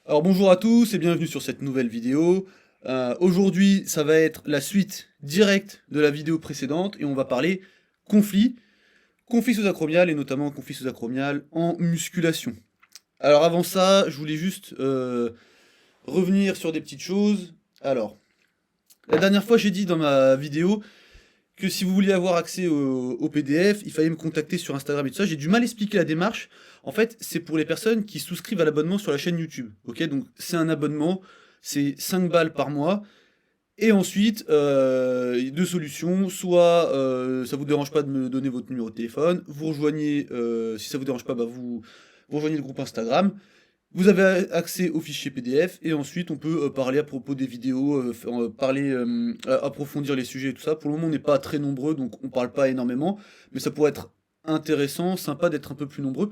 Alors bonjour à tous et bienvenue sur cette nouvelle vidéo. Aujourd'hui, ça va être la suite directe de la vidéo précédente et on va parler conflit, conflit sous-acromial et notamment conflit sous-acromial en musculation. Alors avant ça, je voulais juste revenir sur des petites choses. Alors, la dernière fois, j'ai dit dans ma vidéo que si vous vouliez avoir accès au PDF, il fallait me contacter sur Instagram et tout ça. J'ai du mal à expliquer la démarche. En fait, c'est pour les personnes qui souscrivent à l'abonnement sur la chaîne YouTube. Ok, donc c'est un abonnement, c'est 5 balles par mois. Et ensuite, deux solutions. Soit ça vous dérange pas de me donner votre numéro de téléphone, vous rejoignez, si ça vous dérange pas, bah vous rejoignez le groupe Instagram. Vous avez accès au fichier PDF et ensuite on peut parler à propos des vidéos, parler, approfondir les sujets et tout ça. Pour le moment on n'est pas très nombreux donc on parle pas énormément, mais ça pourrait être intéressant, sympa d'être un peu plus nombreux.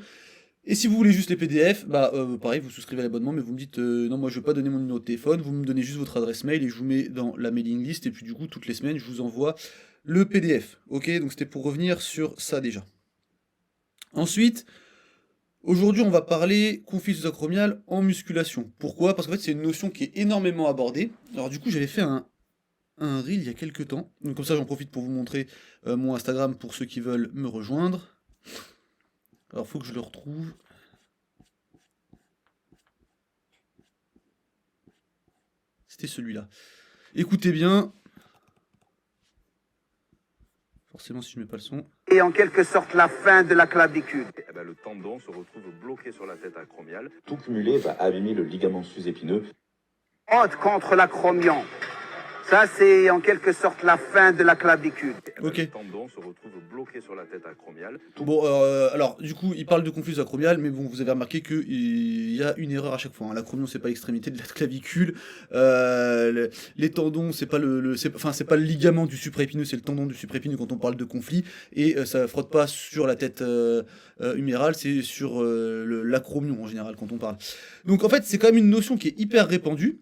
Et si vous voulez juste les PDF, bah pareil vous souscrivez à l'abonnement mais vous me dites non moi je veux pas donner mon numéro de téléphone, vous me donnez juste votre adresse mail et je vous mets dans la mailing list et puis du coup toutes les semaines je vous envoie le PDF. Ok, donc c'était pour revenir sur ça déjà. Ensuite, aujourd'hui, on va parler conflit sous-acromial en musculation. Pourquoi? Parce qu'en fait, c'est une notion qui est énormément abordée. Alors du coup, j'avais fait un reel il y a quelques temps. Donc comme ça, j'en profite pour vous montrer mon Instagram pour ceux qui veulent me rejoindre. Alors, faut que je le retrouve. C'était celui-là. Écoutez bien. Forcément, si je mets pas le son. Et en quelque sorte la fin de la clavicule. Eh ben, le tendon se retrouve bloqué sur la tête acromiale. Tout cumulé va abîmer le ligament sus-épineux. Haute contre l'acromion. Ça, c'est en quelque sorte la fin de la clavicule. Eh ben, Ok. le tendon se retrouve bloqué sur la tête acromiale. Bon, alors, du coup, il parle de conflit acromial, mais bon, vous avez remarqué qu'il y a une erreur à chaque fois. Hein. L'acromion, c'est pas l'extrémité de la clavicule. Les tendons, c'est pas c'est pas le ligament du supraépineux, c'est le tendon du supraépineux quand on parle de conflit. Et ça frotte pas sur la tête humérale, c'est sur l'acromion en général quand on parle. Donc, en fait, c'est quand même une notion qui est hyper répandue.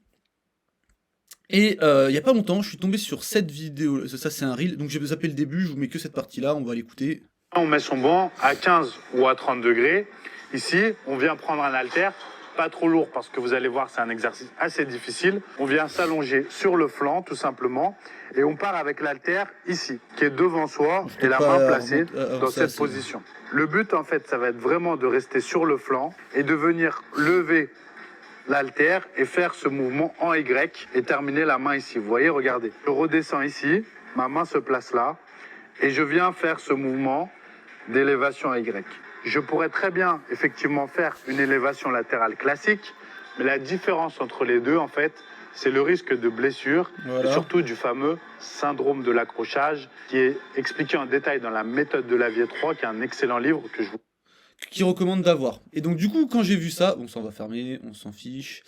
Et il y a pas longtemps, je suis tombé sur cette vidéo. Ça, c'est un reel. Donc, j'ai zappé le début. Je vous mets que cette partie-là. On va l'écouter. On met son banc à 15 ou à 30 degrés. Ici, on vient prendre un haltère, pas trop lourd parce que vous allez voir, c'est un exercice assez difficile. On vient s'allonger sur le flanc, tout simplement, et on part avec l'haltère ici, qui est devant soi, et la main placée dans cette position. Le but, en fait, ça va être vraiment de rester sur le flanc et de venir lever l'haltère et faire ce mouvement en Y et terminer la main ici. Vous voyez, regardez. Je redescends ici, ma main se place là, et je viens faire ce mouvement d'élévation Y. Je pourrais très bien, effectivement, faire une élévation latérale classique, mais la différence entre les deux, en fait, c'est le risque de blessure, Voilà. et surtout du fameux syndrome de l'accrochage, qui est expliqué en détail dans la méthode de Lavier 3, qui est un excellent livre que je vous Qui recommande d'avoir. Et donc du coup, quand j'ai vu ça, bon ça on va fermer, on s'en fiche.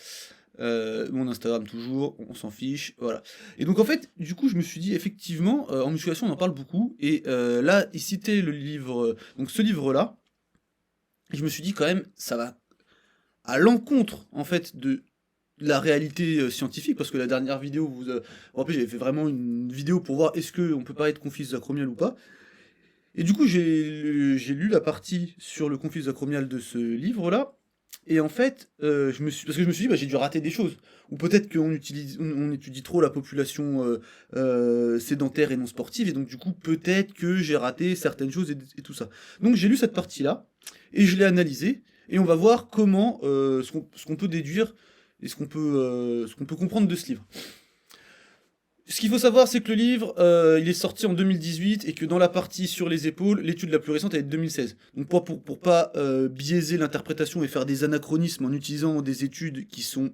Mon Instagram toujours, on s'en fiche, voilà. Et donc en fait, du coup, je me suis dit effectivement, en musculation, on en parle beaucoup. Et là, il citait le livre, donc ce livre-là. Et je me suis dit quand même, ça va à l'encontre en fait de la réalité scientifique, parce que la dernière vidéo, vous vous rappelez, j'avais fait vraiment une vidéo pour voir est-ce qu'on peut parler de conflit acromial ou pas. Et du coup, j'ai lu la partie sur le conflit acromial de ce livre-là, et en fait, parce que je me suis dit, bah, j'ai dû rater des choses. Ou peut-être on étudie trop la population sédentaire et non sportive, et donc du coup, peut-être que j'ai raté certaines choses et tout ça. Donc j'ai lu cette partie-là, et je l'ai analysée, et on va voir comment, ce qu'on peut déduire, et ce qu'on peut comprendre de ce livre. Ce qu'il faut savoir, c'est que le livre, il est sorti en 2018 et que dans la partie sur les épaules, l'étude la plus récente elle est de 2016. Donc pour pas biaiser l'interprétation et faire des anachronismes en utilisant des études qui sont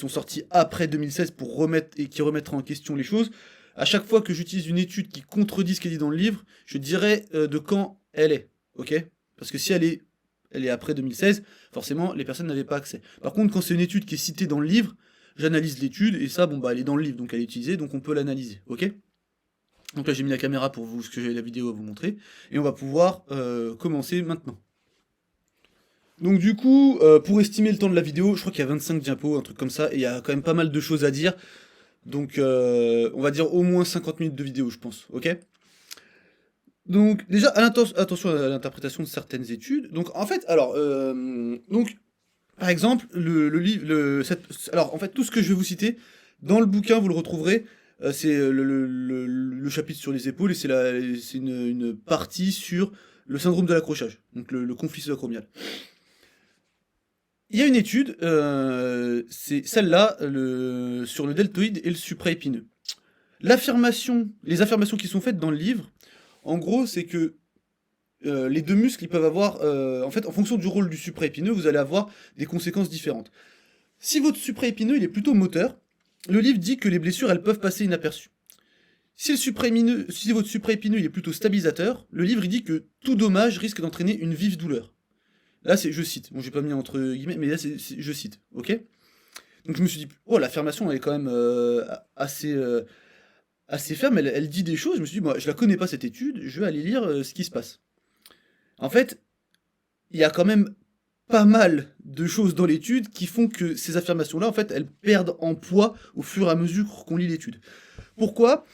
sorties après 2016 pour qui remettraient en question les choses, à chaque fois que j'utilise une étude qui contredit ce qui est dit dans le livre, je dirais de quand elle est, ok? Parce que si elle est après 2016, forcément les personnes n'avaient pas accès. Par contre, quand c'est une étude qui est citée dans le livre, j'analyse l'étude, et ça, bon bah elle est dans le livre, donc elle est utilisée, donc on peut l'analyser, ok? Donc là j'ai mis la caméra pour vous, parce que j'ai la vidéo à vous montrer, et on va pouvoir commencer maintenant. Donc du coup, pour estimer le temps de la vidéo, je crois qu'il y a 25 diapos, un truc comme ça, et il y a quand même pas mal de choses à dire, donc on va dire au moins 50 minutes de vidéo, je pense, ok? Donc déjà, attention à l'interprétation de certaines études, donc en fait, alors, donc Par exemple, le livre, alors en fait tout ce que je vais vous citer dans le bouquin, vous le retrouverez. C'est le chapitre sur les épaules et c'est une partie sur le syndrome de l'accrochage, donc le conflit sous-acromial. Il y a une étude, c'est celle-là, sur le deltoïde et le supraépineux. Les affirmations qui sont faites dans le livre, en gros, c'est que les deux muscles, ils peuvent avoir, en fait, en fonction du rôle du supraépineux, vous allez avoir des conséquences différentes. Si votre supraépineux, il est plutôt moteur, le livre dit que les blessures, elles peuvent passer inaperçues. Si votre supraépineux, il est plutôt stabilisateur, le livre, il dit que tout dommage risque d'entraîner une vive douleur. Là, je cite. Bon, j'ai pas mis entre guillemets, mais là, je cite. Ok? Donc je me suis dit, oh, l'affirmation, elle est quand même assez ferme, elle dit des choses. Je me suis dit, moi, je la connais pas cette étude, je vais aller lire ce qui se passe. En fait, il y a quand même pas mal de choses dans l'étude qui font que ces affirmations-là, en fait, elles perdent en poids au fur et à mesure qu'on lit l'étude. Pourquoi?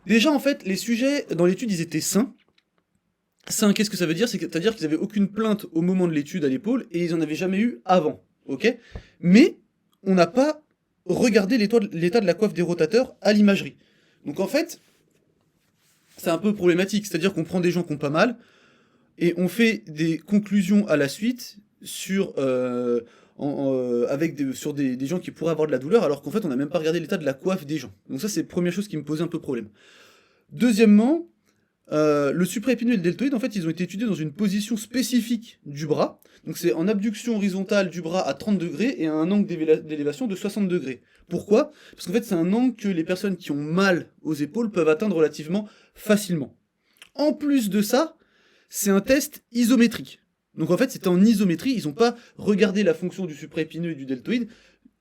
Déjà, en fait, les sujets dans l'étude, ils étaient sains. Sains, qu'est-ce que ça veut dire? C'est-à-dire qu'ils n'avaient aucune plainte au moment de l'étude à l'épaule, et ils n'en avaient jamais eu avant, ok? Mais, on n'a pas regardé l'état de la coiffe des rotateurs à l'imagerie. Donc en fait, c'est un peu problématique, c'est-à-dire qu'on prend des gens qui ont pas mal, et on fait des conclusions à la suite sur, sur des gens qui pourraient avoir de la douleur, alors qu'en fait on n'a même pas regardé l'état de la coiffe des gens. Donc ça c'est la première chose qui me posait un peu problème. Deuxièmement, le supraépineux et le deltoïde, en fait, ils ont été étudiés dans une position spécifique du bras. Donc c'est en abduction horizontale du bras à 30 degrés et à un angle d'élévation de 60 degrés. Pourquoi? Parce qu'en fait c'est un angle que les personnes qui ont mal aux épaules peuvent atteindre relativement facilement. En plus de ça, c'est un test isométrique. Donc en fait c'était en isométrie, ils n'ont pas regardé la fonction du supraépineux et du deltoïde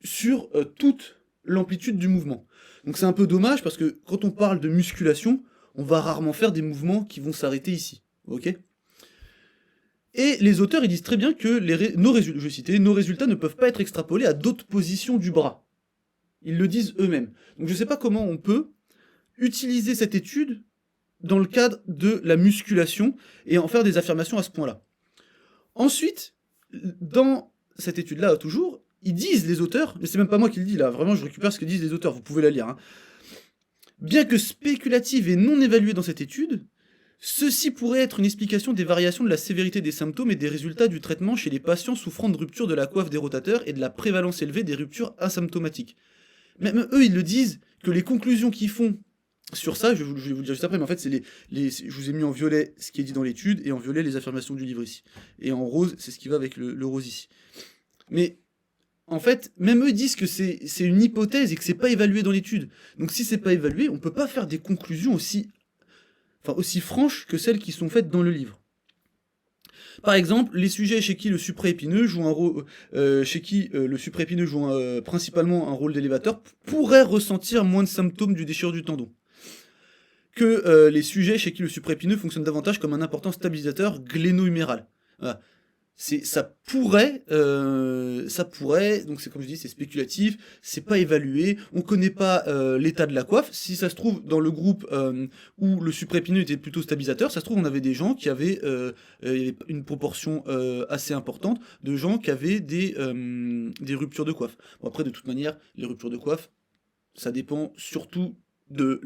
sur toute l'amplitude du mouvement. Donc c'est un peu dommage parce que quand on parle de musculation, on va rarement faire des mouvements qui vont s'arrêter ici, ok? Et les auteurs, ils disent très bien que nos résultats ne peuvent pas être extrapolés à d'autres positions du bras. Ils le disent eux-mêmes. Donc je sais pas comment on peut utiliser cette étude dans le cadre de la musculation et en faire des affirmations à ce point-là. Ensuite, dans cette étude-là, toujours, ils disent, les auteurs, mais c'est même pas moi qui le dis là, vraiment je récupère ce que disent les auteurs, vous pouvez la lire, hein. Bien que spéculative et non évaluée dans cette étude, ceci pourrait être une explication des variations de la sévérité des symptômes et des résultats du traitement chez les patients souffrant de rupture de la coiffe des rotateurs et de la prévalence élevée des ruptures asymptomatiques. Même eux, ils le disent, que les conclusions qu'ils font sur ça, je vais vous le dire juste après, mais en fait, je vous ai mis en violet ce qui est dit dans l'étude, et en violet les affirmations du livre ici. Et en rose, c'est ce qui va avec le rose ici. Mais en fait, même eux disent que c'est une hypothèse et que c'est pas évalué dans l'étude. Donc si c'est pas évalué, on peut pas faire des conclusions aussi franches que celles qui sont faites dans le livre. Par exemple, les sujets chez qui le supraépineux joue un rôle, principalement un rôle d'élévateur, pourraient ressentir moins de symptômes du déchirure du tendon que les sujets chez qui le supraépineux fonctionne davantage comme un important stabilisateur gléno-huméral. Voilà. Ça pourrait, donc c'est comme je dis, c'est spéculatif, c'est pas évalué, on connaît pas l'état de la coiffe. Si ça se trouve dans le groupe où le supraépineux était plutôt stabilisateur, ça se trouve on avait des gens qui avaient une proportion assez importante de gens qui avaient des ruptures de coiffe. Bon après de toute manière, les ruptures de coiffe, ça dépend surtout de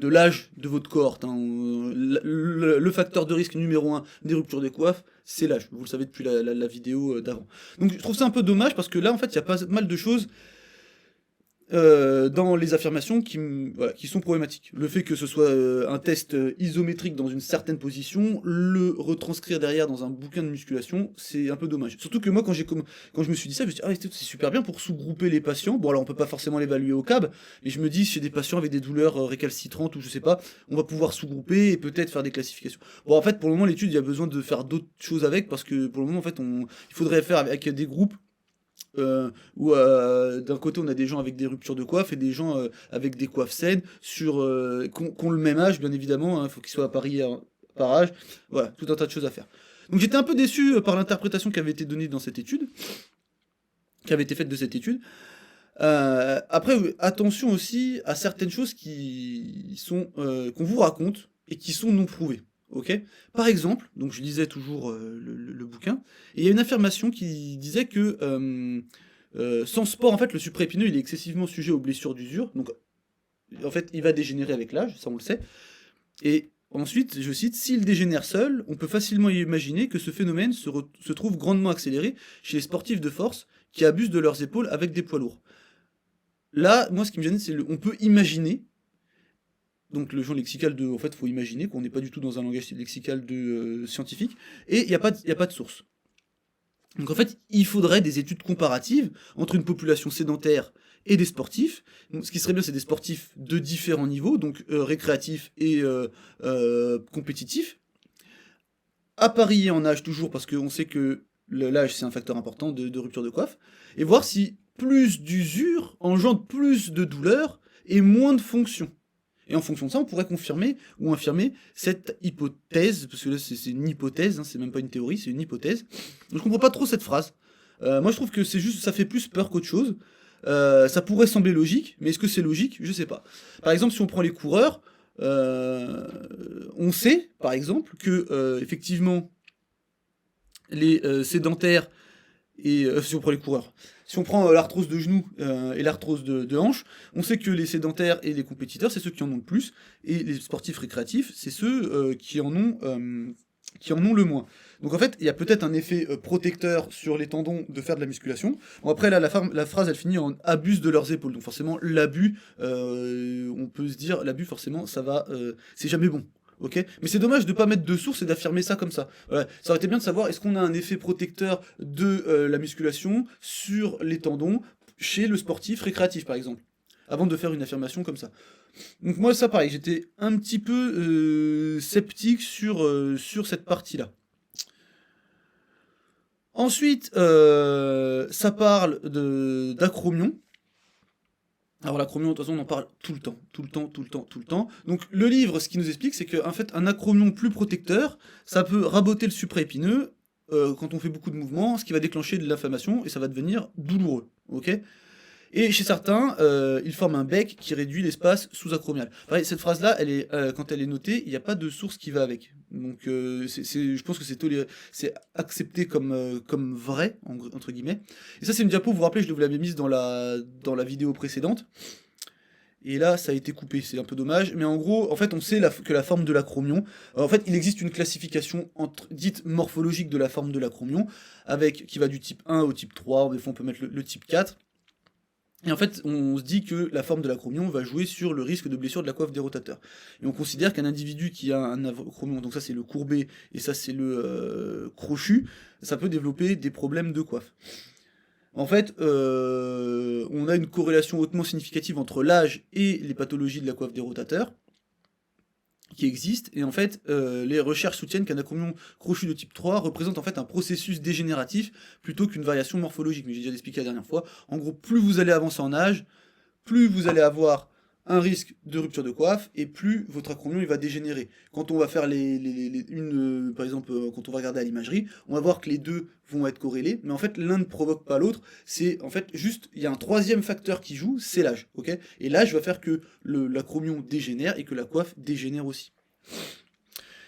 l'âge de votre cohorte, hein. Le facteur de risque numéro 1 des ruptures de coiffe, c'est l'âge. Vous le savez depuis la vidéo d'avant. Donc je trouve ça un peu dommage parce que là, en fait, il y a pas mal de choses dans les affirmations qui sont problématiques. Le fait que ce soit un test isométrique dans une certaine position, le retranscrire derrière dans un bouquin de musculation, c'est un peu dommage. Surtout que moi, quand je me suis dit ça, je me suis dit, c'est super bien pour sous-grouper les patients. Bon, alors on peut pas forcément l'évaluer au CAB, et je me dis, chez des patients avec des douleurs récalcitrantes ou je sais pas, on va pouvoir sous-grouper et peut-être faire des classifications. Bon, en fait, pour le moment, l'étude, il y a besoin de faire d'autres choses avec, parce que pour le moment, en fait, il faudrait faire avec des groupes où d'un côté on a des gens avec des ruptures de coiffe et des gens avec des coiffes saines qui ont le même âge bien évidemment, hein, faut qu'ils soient à Paris par âge, voilà, tout un tas de choses à faire. Donc j'étais un peu déçu par l'interprétation qui avait été donnée dans cette étude, qui avait été faite de cette étude. Après attention aussi à certaines choses qui sont qu'on vous raconte et qui sont non prouvées. ok? Par exemple, donc je lisais toujours le bouquin, et il y a une affirmation qui disait que sans sport, en fait, le supraépineux, il est excessivement sujet aux blessures d'usure, donc en fait, il va dégénérer avec l'âge, ça on le sait, et ensuite, je cite, s'il dégénère seul, on peut facilement imaginer que ce phénomène se trouve grandement accéléré chez les sportifs de force qui abusent de leurs épaules avec des poids lourds. Là, moi, ce qui me gêne, c'est on peut imaginer. Donc le genre lexical de, en fait, faut imaginer qu'on n'est pas du tout dans un langage lexical de scientifique, et il n'y a pas de source. Donc en fait, il faudrait des études comparatives entre une population sédentaire et des sportifs. Donc, ce qui serait bien, c'est des sportifs de différents niveaux, donc récréatifs et compétitifs, appariés en âge toujours, parce qu'on sait que l'âge c'est un facteur important de rupture de coiffe, et voir si plus d'usure engendre plus de douleur et moins de fonction. Et en fonction de ça, on pourrait confirmer ou infirmer cette hypothèse, parce que là c'est une hypothèse, hein, c'est même pas une théorie, c'est une hypothèse. Donc je comprends pas trop cette phrase. Moi je trouve que c'est juste, ça fait plus peur qu'autre chose. Ça pourrait sembler logique, mais est-ce que c'est logique? Je sais pas. Par exemple, si on prend les coureurs, on sait, par exemple, que effectivement les sédentaires et si on prend les coureurs, si on prend l'arthrose de genou et l'arthrose de hanche, on sait que les sédentaires et les compétiteurs, c'est ceux qui en ont le plus, et les sportifs récréatifs, c'est ceux qui en ont le moins. Donc en fait, il y a peut-être un effet protecteur sur les tendons de faire de la musculation. Bon, après là, la phrase elle finit en abuse de leurs épaules. Donc forcément, l'abus, on peut se dire, l'abus forcément, ça va, c'est jamais bon. Ok, mais c'est dommage de pas mettre de source et d'affirmer ça comme ça. Voilà. Ça aurait été bien de savoir est-ce qu'on a un effet protecteur de la musculation sur les tendons chez le sportif récréatif par exemple, avant de faire une affirmation comme ça. Donc moi ça pareil, j'étais un petit peu sceptique sur cette partie-là. Ensuite, ça parle d'acromion. Alors l'acromion, de toute façon, on en parle tout le temps. Donc le livre, ce qu'il nous explique, c'est qu'en fait, un acromion plus protecteur, ça peut raboter le supraépineux quand on fait beaucoup de mouvements, ce qui va déclencher de l'inflammation et ça va devenir douloureux. Ok ? Et chez certains, ils forment un bec qui réduit l'espace sous-acromial. Pareil, cette phrase-là, elle est, quand elle est notée, il n'y a pas de source qui va avec. Donc je pense que c'est accepté comme vrai, entre guillemets. Et ça, c'est une diapo, vous vous rappelez, je vous l'avais mise dans la vidéo précédente. Et là, ça a été coupé, c'est un peu dommage. Mais en gros, en fait, on sait que la forme de l'acromion... En fait, il existe une classification dite morphologique de la forme de l'acromion, qui va du type 1 au type 3, des fois on peut mettre le type 4. Et en fait, on se dit que la forme de l'acromion va jouer sur le risque de blessure de la coiffe des rotateurs. Et on considère qu'un individu qui a un acromion, donc ça c'est le courbé et ça c'est le crochu, ça peut développer des problèmes de coiffe. En fait, on a une corrélation hautement significative entre l'âge et les pathologies de la coiffe des rotateurs qui existent, et en fait, les recherches soutiennent qu'un acromion crochu de type 3 représente en fait un processus dégénératif plutôt qu'une variation morphologique, mais j'ai déjà expliqué la dernière fois. En gros, plus vous allez avancer en âge, plus vous allez avoir un risque de rupture de coiffe, et plus votre acromion il va dégénérer. Quand on va faire par exemple, quand on va regarder à l'imagerie, on va voir que les deux vont être corrélés, mais en fait l'un ne provoque pas l'autre, c'est en fait juste, il y a un troisième facteur qui joue, c'est l'âge, ok ? Et l'âge va faire que l'acromion dégénère et que la coiffe dégénère aussi.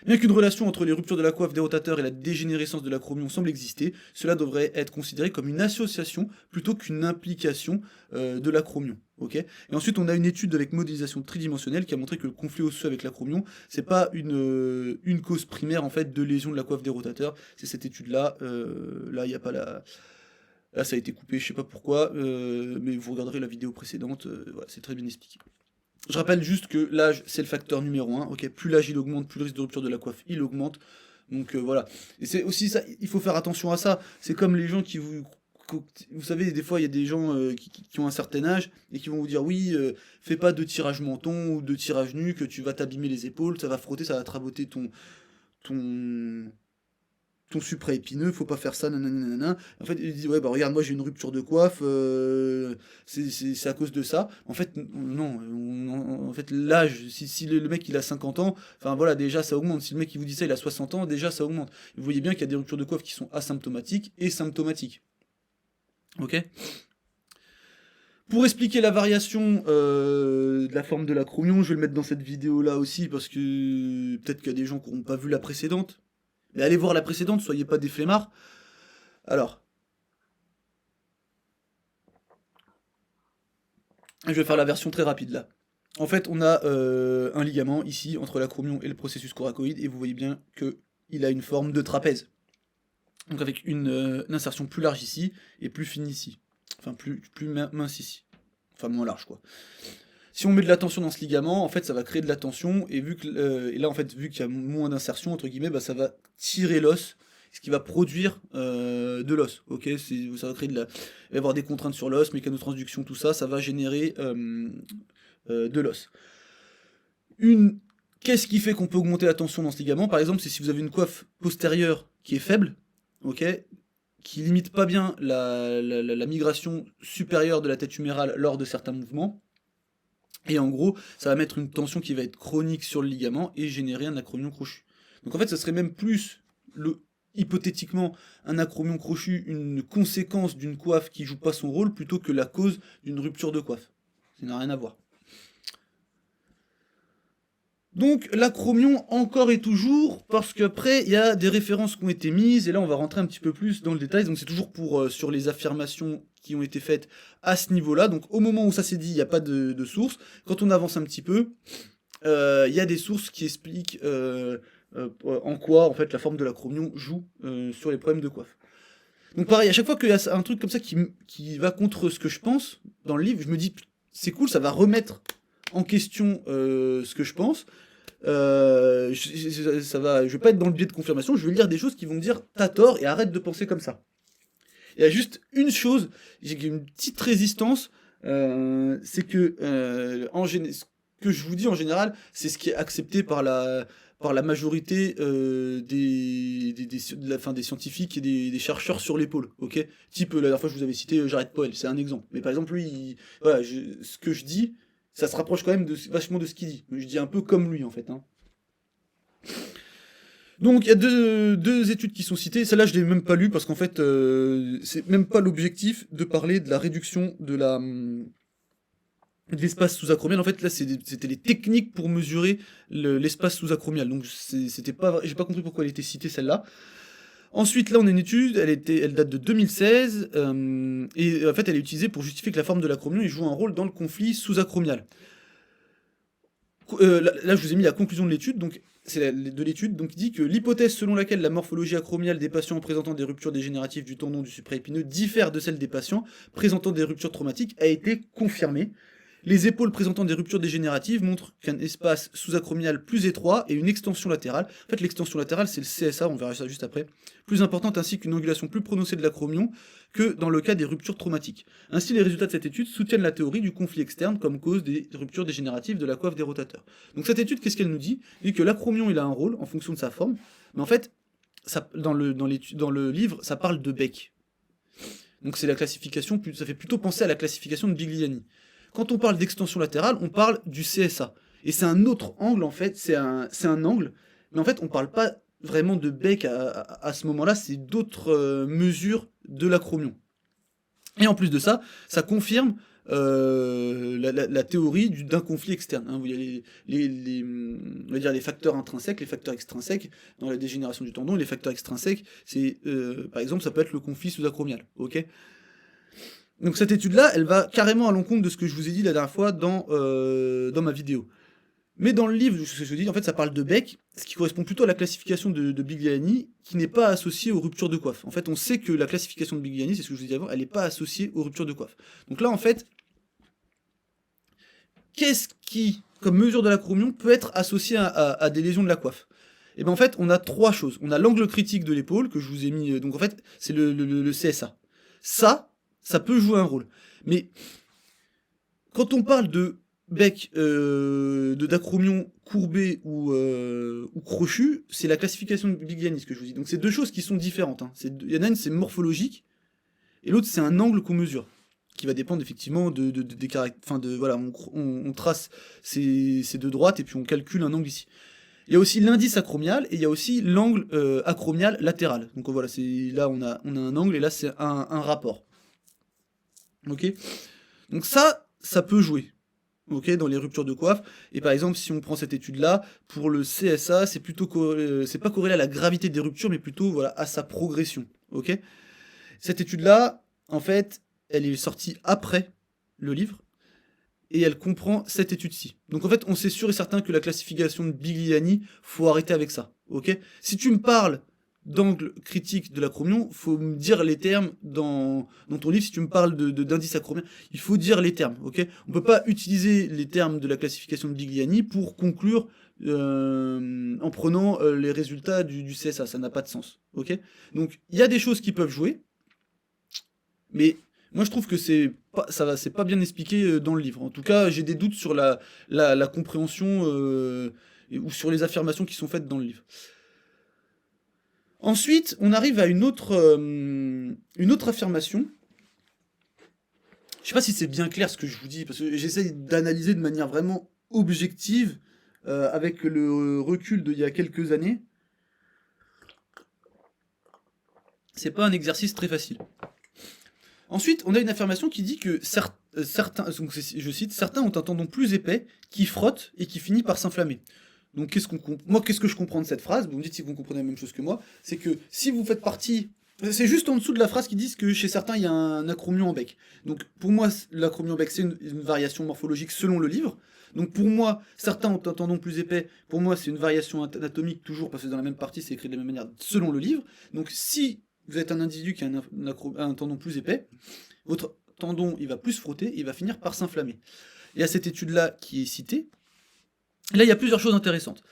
Bien qu'une relation entre les ruptures de la coiffe des rotateurs et la dégénérescence de l'acromion semble exister, cela devrait être considéré comme une association plutôt qu'une implication de l'acromion. Okay, et ensuite, on a une étude avec modélisation tridimensionnelle qui a montré que le conflit osseux avec l'acromion, c'est pas une cause primaire en fait de lésion de la coiffe des rotateurs. C'est cette étude-là. Là, il n'y a pas la. Là, ça a été coupé, je sais pas pourquoi, mais vous regarderez la vidéo précédente. Voilà, c'est très bien expliqué. Je rappelle juste que l'âge, c'est le facteur numéro 1. Okay, plus l'âge il augmente, plus le risque de rupture de la coiffe il augmente. Donc voilà. Et c'est aussi ça, il faut faire attention à ça. C'est comme les gens qui vous savez, des fois, il y a des gens qui ont un certain âge et qui vont vous dire oui, fais pas de tirage menton ou de tirage nuque, tu vas t'abîmer les épaules, ça va frotter, ça va te raboter ton supraépineux, faut pas faire ça, nanana. En fait, il dit ouais, bah regarde, moi j'ai une rupture de coiffe, c'est à cause de ça. En fait, non, en fait, l'âge, si le mec il a 50 ans, enfin voilà, déjà ça augmente. Si le mec il vous dit ça, il a 60 ans, déjà ça augmente. Vous voyez bien qu'il y a des ruptures de coiffe qui sont asymptomatiques et symptomatiques. Ok. Pour expliquer la variation de la forme de l'acromion, je vais le mettre dans cette vidéo-là aussi, parce que peut-être qu'il y a des gens qui n'ont pas vu la précédente. Mais allez voir la précédente, soyez pas des flemmards. Alors, je vais faire la version très rapide là. En fait, on a un ligament ici entre l'acromion et le processus coracoïde, et vous voyez bien qu'il a une forme de trapèze. Donc avec une insertion plus large ici et plus fine ici. Enfin, plus mince ici. Enfin, moins large, quoi. Si on met de la tension dans ce ligament, en fait, ça va créer de la tension, et et là, en fait, vu qu'il y a moins d'insertion, entre guillemets, bah, ça va tirer l'os, ce qui va produire de l'os, ok. Ça va créer il va y avoir des contraintes sur l'os, mécanotransduction, tout ça, ça va générer de l'os. Qu'est-ce qui fait qu'on peut augmenter la tension dans ce ligament? Par exemple, c'est si vous avez une coiffe postérieure qui est faible, ok, qui limite pas bien la migration supérieure de la tête humérale lors de certains mouvements. Et en gros, ça va mettre une tension qui va être chronique sur le ligament et générer un acromion crochu. Donc en fait, ça serait même plus, hypothétiquement, un acromion crochu, une conséquence d'une coiffe qui joue pas son rôle, plutôt que la cause d'une rupture de coiffe. Ça n'a rien à voir. Donc l'acromion encore et toujours, parce qu'après il y a des références qui ont été mises, et là on va rentrer un petit peu plus dans le détail, donc c'est toujours pour sur les affirmations qui ont été faites à ce niveau-là, donc au moment où ça s'est dit, il n'y a pas de source. Quand on avance un petit peu, il y a des sources qui expliquent en quoi en fait la forme de l'acromion joue sur les problèmes de coiffe. Donc pareil, à chaque fois qu'il y a un truc comme ça qui va contre ce que je pense dans le livre, je me dis c'est cool, ça va remettre en question ce que je pense. Je vais pas être dans le biais de confirmation, je vais lire des choses qui vont me dire t'as tort et arrête de penser comme ça. Il y a juste une chose, j'ai une petite résistance, c'est que ce que je vous dis en général, c'est ce qui est accepté par la majorité des scientifiques et des chercheurs sur l'épaule, ok. Type, la dernière fois je vous avais cité Jared Powell, c'est un exemple. Mais par exemple, lui, voilà, ce que je dis, ça se rapproche quand même vachement de ce qu'il dit. Je dis un peu comme lui, en fait. Hein. Donc, il y a deux études qui sont citées. Celle-là, je ne l'ai même pas lue, parce qu'en fait, c'est même pas l'objectif de parler de la réduction de l'espace sous-acromial. En fait, là, c'était les techniques pour mesurer l'espace sous-acromial. Donc, j'ai pas compris pourquoi elle était citée, celle-là. Ensuite, là, on a une étude, elle date de 2016, et en fait, elle est utilisée pour justifier que la forme de l'acromion joue un rôle dans le conflit sous-acromial. Là, je vous ai mis la conclusion de l'étude, donc c'est de l'étude, donc il dit que l'hypothèse selon laquelle la morphologie acromiale des patients présentant des ruptures dégénératives du tendon du supraépineux diffère de celle des patients présentant des ruptures traumatiques a été confirmée. Les épaules présentant des ruptures dégénératives montrent qu'un espace sous-acromial plus étroit et une extension latérale, en fait l'extension latérale c'est le CSA, on verra ça juste après, plus importante ainsi qu'une angulation plus prononcée de l'acromion que dans le cas des ruptures traumatiques. Ainsi les résultats de cette étude soutiennent la théorie du conflit externe comme cause des ruptures dégénératives de la coiffe des rotateurs. Donc cette étude, qu'est-ce qu'elle nous dit? Elle dit que l'acromion il a un rôle en fonction de sa forme, mais en fait, ça, dans le livre, ça parle de bec. Donc c'est la classification, ça fait plutôt penser à la classification de Bigliani. Quand on parle d'extension latérale, on parle du CSA. Et c'est un autre angle, en fait, c'est un angle, mais en fait, on parle pas vraiment de bec à ce moment-là, c'est d'autres mesures de l'acromion. Et en plus de ça, ça confirme la théorie d'un conflit externe. Hein, où il y a on va dire les facteurs intrinsèques, les facteurs extrinsèques dans la dégénération du tendon. Les facteurs extrinsèques, c'est par exemple, ça peut être le conflit sous-acromial. Ok. Donc cette étude-là, elle va carrément à l'encontre de ce que je vous ai dit la dernière fois dans ma vidéo. Mais dans le livre, ce que je dis, en fait, ça parle de bec, ce qui correspond plutôt à la classification de Bigliani, qui n'est pas associée aux ruptures de coiffe. En fait, on sait que la classification de Bigliani, c'est ce que je vous ai dit avant, elle n'est pas associée aux ruptures de coiffe. Donc là, en fait, qu'est-ce qui, comme mesure de l'acromion, peut être associé à des lésions de la coiffe? Et bien en fait, on a trois choses. On a l'angle critique de l'épaule, que je vous ai mis, donc en fait, c'est le CSA. Ça peut jouer un rôle. Mais quand on parle de bec d'acromion courbé ou crochu, c'est la classification de Bigliani, ce que je vous dis. Donc c'est deux choses qui sont différentes. Hein. Il y en a une, c'est morphologique, et l'autre, c'est un angle qu'on mesure, qui va dépendre effectivement des caractères. Enfin, voilà, on trace ces deux droites, et puis on calcule un angle ici. Il y a aussi l'indice acromial, et il y a aussi l'angle acromial latéral. Donc voilà, là on a un angle, et là c'est un rapport. Ok. Donc ça peut jouer. Ok, dans les ruptures de coiffe. Et par exemple, si on prend cette étude-là, pour le CSA, c'est plutôt c'est pas corrélé à la gravité des ruptures, mais plutôt voilà, à sa progression. Ok. Cette étude-là, en fait, elle est sortie après le livre, et elle comprend cette étude-ci. Donc en fait, on sait sûr et certain que la classification de Bigliani, faut arrêter avec ça. Ok. Si tu me parles d'angle critique de l'acromion, faut me dire les termes dans ton livre. Si tu me parles d'indice acromien, il faut dire les termes, ok. On peut pas utiliser les termes de la classification de Bigliani pour conclure en prenant les résultats du CSA, ça n'a pas de sens, ok. Donc il y a des choses qui peuvent jouer, mais moi je trouve que c'est pas bien expliqué dans le livre. En tout cas, j'ai des doutes sur la compréhension ou sur les affirmations qui sont faites dans le livre. Ensuite, on arrive à une autre affirmation. Je sais pas si c'est bien clair ce que je vous dis, parce que j'essaye d'analyser de manière vraiment objective, avec le recul d'il y a quelques années. C'est pas un exercice très facile. Ensuite, on a une affirmation qui dit que certains, donc je cite, certains ont un tendon plus épais qui frotte et qui finit par s'inflammer. Donc qu'est-ce que je comprends de cette phrase? Vous me dites si vous comprenez la même chose que moi. C'est que si vous faites partie... C'est juste en dessous de la phrase qui disent que chez certains, il y a un acromion en bec. Donc pour moi, l'acromion en bec, c'est une variation morphologique selon le livre. Donc pour moi, certains ont un tendon plus épais. Pour moi, c'est une variation anatomique, toujours parce que dans la même partie, c'est écrit de la même manière selon le livre. Donc si vous êtes un individu qui a un tendon plus épais, votre tendon, il va plus frotter, il va finir par s'inflammer. Il y a cette étude-là qui est citée. Là, il y a plusieurs choses intéressantes.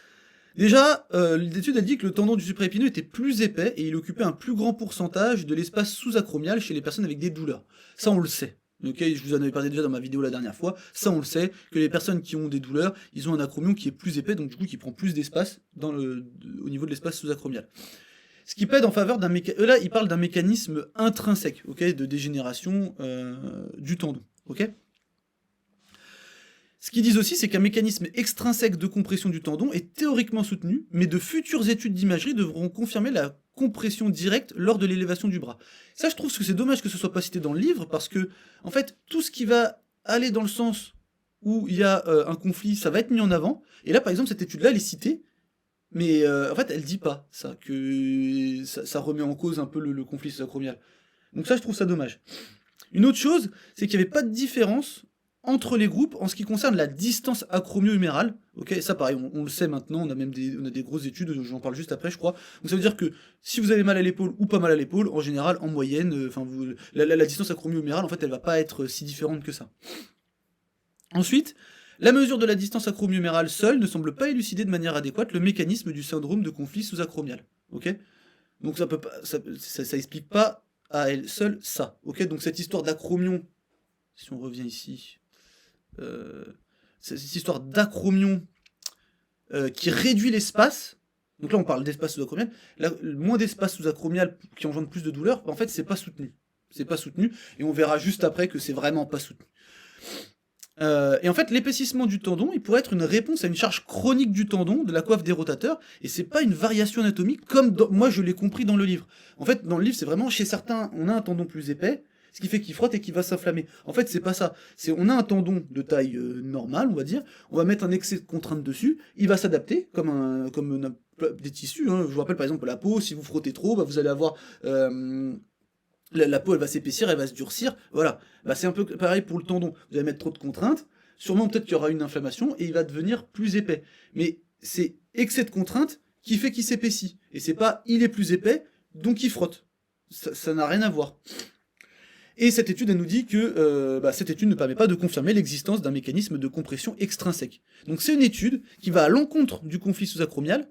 Déjà, l'étude a dit que le tendon du supraépineux était plus épais et il occupait un plus grand pourcentage de l'espace sous-acromial chez les personnes avec des douleurs. Ça, on le sait. Okay, je vous en avais parlé déjà dans ma vidéo la dernière fois. Ça, on le sait, que les personnes qui ont des douleurs, ils ont un acromion qui est plus épais, donc du coup, qui prend plus d'espace au niveau de l'espace sous-acromial. Ce qui plaide en faveur d'un mécanisme... Là, il parle d'un mécanisme intrinsèque, okay, de dégénération du tendon. Okay. Ce qu'ils disent aussi, c'est qu'un mécanisme extrinsèque de compression du tendon est théoriquement soutenu, mais de futures études d'imagerie devront confirmer la compression directe lors de l'élévation du bras. Ça, je trouve que c'est dommage que ce soit pas cité dans le livre, parce que, en fait, tout ce qui va aller dans le sens où il y a un conflit, ça va être mis en avant. Et là, par exemple, cette étude-là, elle est citée, mais en fait, elle dit pas ça, que ça remet en cause un peu le conflit sous-acromial. Donc ça, je trouve ça dommage. Une autre chose, c'est qu'il n'y avait pas de différence entre les groupes en ce qui concerne la distance acromio-humérale. Ok, ça pareil, on le sait maintenant, on a même des grosses études, j'en parle juste après je crois. Donc ça veut dire que si vous avez mal à l'épaule ou pas mal à l'épaule, en général, en moyenne, la distance acromio-humérale, en fait, elle va pas être si différente que ça. Ensuite, la mesure de la distance acromio-humérale seule ne semble pas élucider de manière adéquate le mécanisme du syndrome de conflit sous-acromial. Ok, donc ça explique pas à elle seule ça. Ok, donc cette histoire d'acromion, si on revient ici... cette histoire d'acromion qui réduit l'espace, donc là on parle d'espace sous-acromial, moins d'espace sous-acromial qui engendre plus de douleur, en fait c'est pas soutenu. C'est pas soutenu, et on verra juste après que c'est vraiment pas soutenu. Et en fait, l'épaississement du tendon, il pourrait être une réponse à une charge chronique du tendon, de la coiffe des rotateurs, et c'est pas une variation anatomique comme moi je l'ai compris dans le livre. En fait, dans le livre, c'est vraiment chez certains, on a un tendon plus épais, ce qui fait qu'il frotte et qu'il va s'inflammer. En fait, c'est pas ça. On a un tendon de taille normale, on va dire, on va mettre un excès de contrainte dessus, il va s'adapter, comme des tissus, hein. Je vous rappelle par exemple la peau, si vous frottez trop, bah, vous allez avoir... la peau, elle va s'épaissir, elle va se durcir, voilà. Bah, c'est un peu pareil pour le tendon. Vous allez mettre trop de contraintes, sûrement peut-être qu'il y aura une inflammation, et il va devenir plus épais. Mais c'est excès de contrainte qui fait qu'il s'épaissit. Et c'est pas il est plus épais, donc il frotte. Ça n'a rien à voir. Et cette étude, elle nous dit que cette étude ne permet pas de confirmer l'existence d'un mécanisme de compression extrinsèque. Donc c'est une étude qui va à l'encontre du conflit sous-acromial,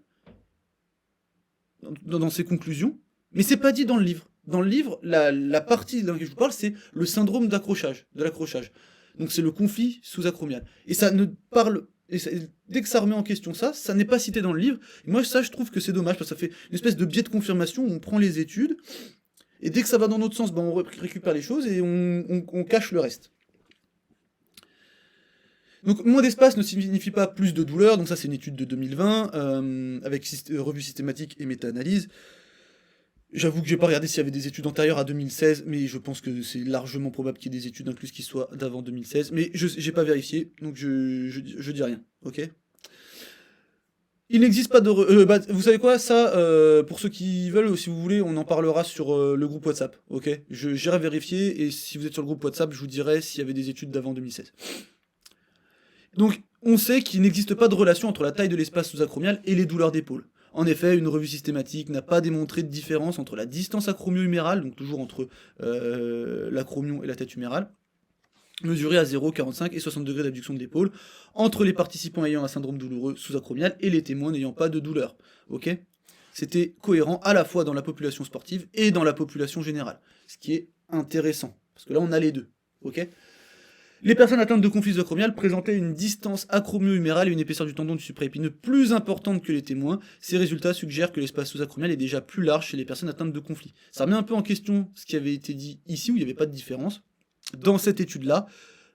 dans ses conclusions, mais c'est pas dit dans le livre. Dans le livre, la partie dont je vous parle, c'est le syndrome d'accrochage, de l'accrochage. Donc c'est le conflit sous-acromial. Et ça ne parle... dès que ça remet en question ça n'est pas cité dans le livre. Et moi, ça, je trouve que c'est dommage, parce que ça fait une espèce de biais de confirmation où on prend les études, et dès que ça va dans notre sens, ben on récupère les choses et on cache le reste. Donc moins d'espace ne signifie pas plus de douleur, donc ça c'est une étude de 2020, avec revue systématique et méta-analyse. J'avoue que j'ai pas regardé s'il y avait des études antérieures à 2016, mais je pense que c'est largement probable qu'il y ait des études incluses qui soient d'avant 2016, mais j'ai pas vérifié, donc je dis rien, ok? Il n'existe pas de... bah, vous savez quoi, ça, pour ceux qui veulent, si vous voulez, on en parlera sur le groupe WhatsApp, ok? J'irai vérifier, et si vous êtes sur le groupe WhatsApp, je vous dirai s'il y avait des études d'avant 2016. Donc, on sait qu'il n'existe pas de relation entre la taille de l'espace sous-acromial et les douleurs d'épaule. En effet, une revue systématique n'a pas démontré de différence entre la distance acromio-humérale, donc toujours entre l'acromion et la tête humérale, mesurée à 0, 45 et 60 degrés d'abduction de l'épaule, entre les participants ayant un syndrome douloureux sous-acromial et les témoins n'ayant pas de douleur. Ok ? C'était cohérent à la fois dans la population sportive et dans la population générale, ce qui est intéressant, parce que là on a les deux. Ok ? Les personnes atteintes de conflit sous-acromial présentaient une distance acromio-humérale et une épaisseur du tendon du supraépineux plus importante que les témoins. Ces résultats suggèrent que l'espace sous-acromial est déjà plus large chez les personnes atteintes de conflit. Ça remet un peu en question ce qui avait été dit ici, où il n'y avait pas de différence. Dans cette étude-là,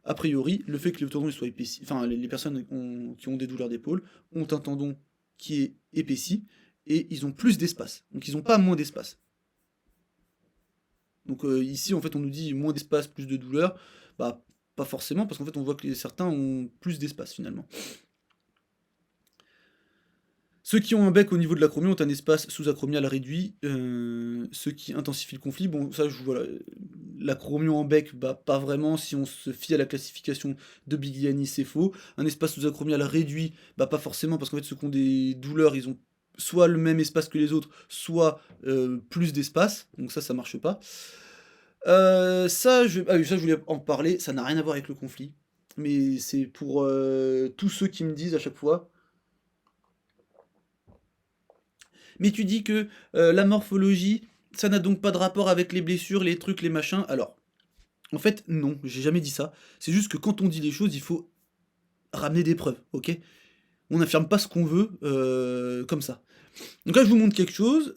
a priori, le fait que le tendon soit épaissi, enfin les personnes qui ont des douleurs d'épaule ont un tendon qui est épaissi, et ils ont plus d'espace. Donc ils n'ont pas moins d'espace. Donc ici, en fait, on nous dit moins d'espace, plus de douleur. Bah, pas forcément, parce qu'en fait, on voit que certains ont plus d'espace, finalement. Ceux qui ont un bec au niveau de l'acromion ont un espace sous-acromial réduit. Ceux qui intensifient le conflit, bon, ça, voilà, l'acromion en bec, bah, pas vraiment. Si on se fie à la classification de Bigliani, c'est faux. Un espace sous-acromial réduit, bah, pas forcément, parce qu'en fait, ceux qui ont des douleurs, ils ont soit le même espace que les autres, soit plus d'espace. Donc ça marche pas. Ça, je voulais en parler, ça n'a rien à voir avec le conflit, mais c'est pour tous ceux qui me disent à chaque fois. Mais tu dis que la morphologie, ça n'a donc pas de rapport avec les blessures, les trucs, les machins. Alors, en fait, non, j'ai jamais dit ça. C'est juste que quand on dit les choses, il faut ramener des preuves, ok? On n'affirme pas ce qu'on veut comme ça. Donc là, je vous montre quelque chose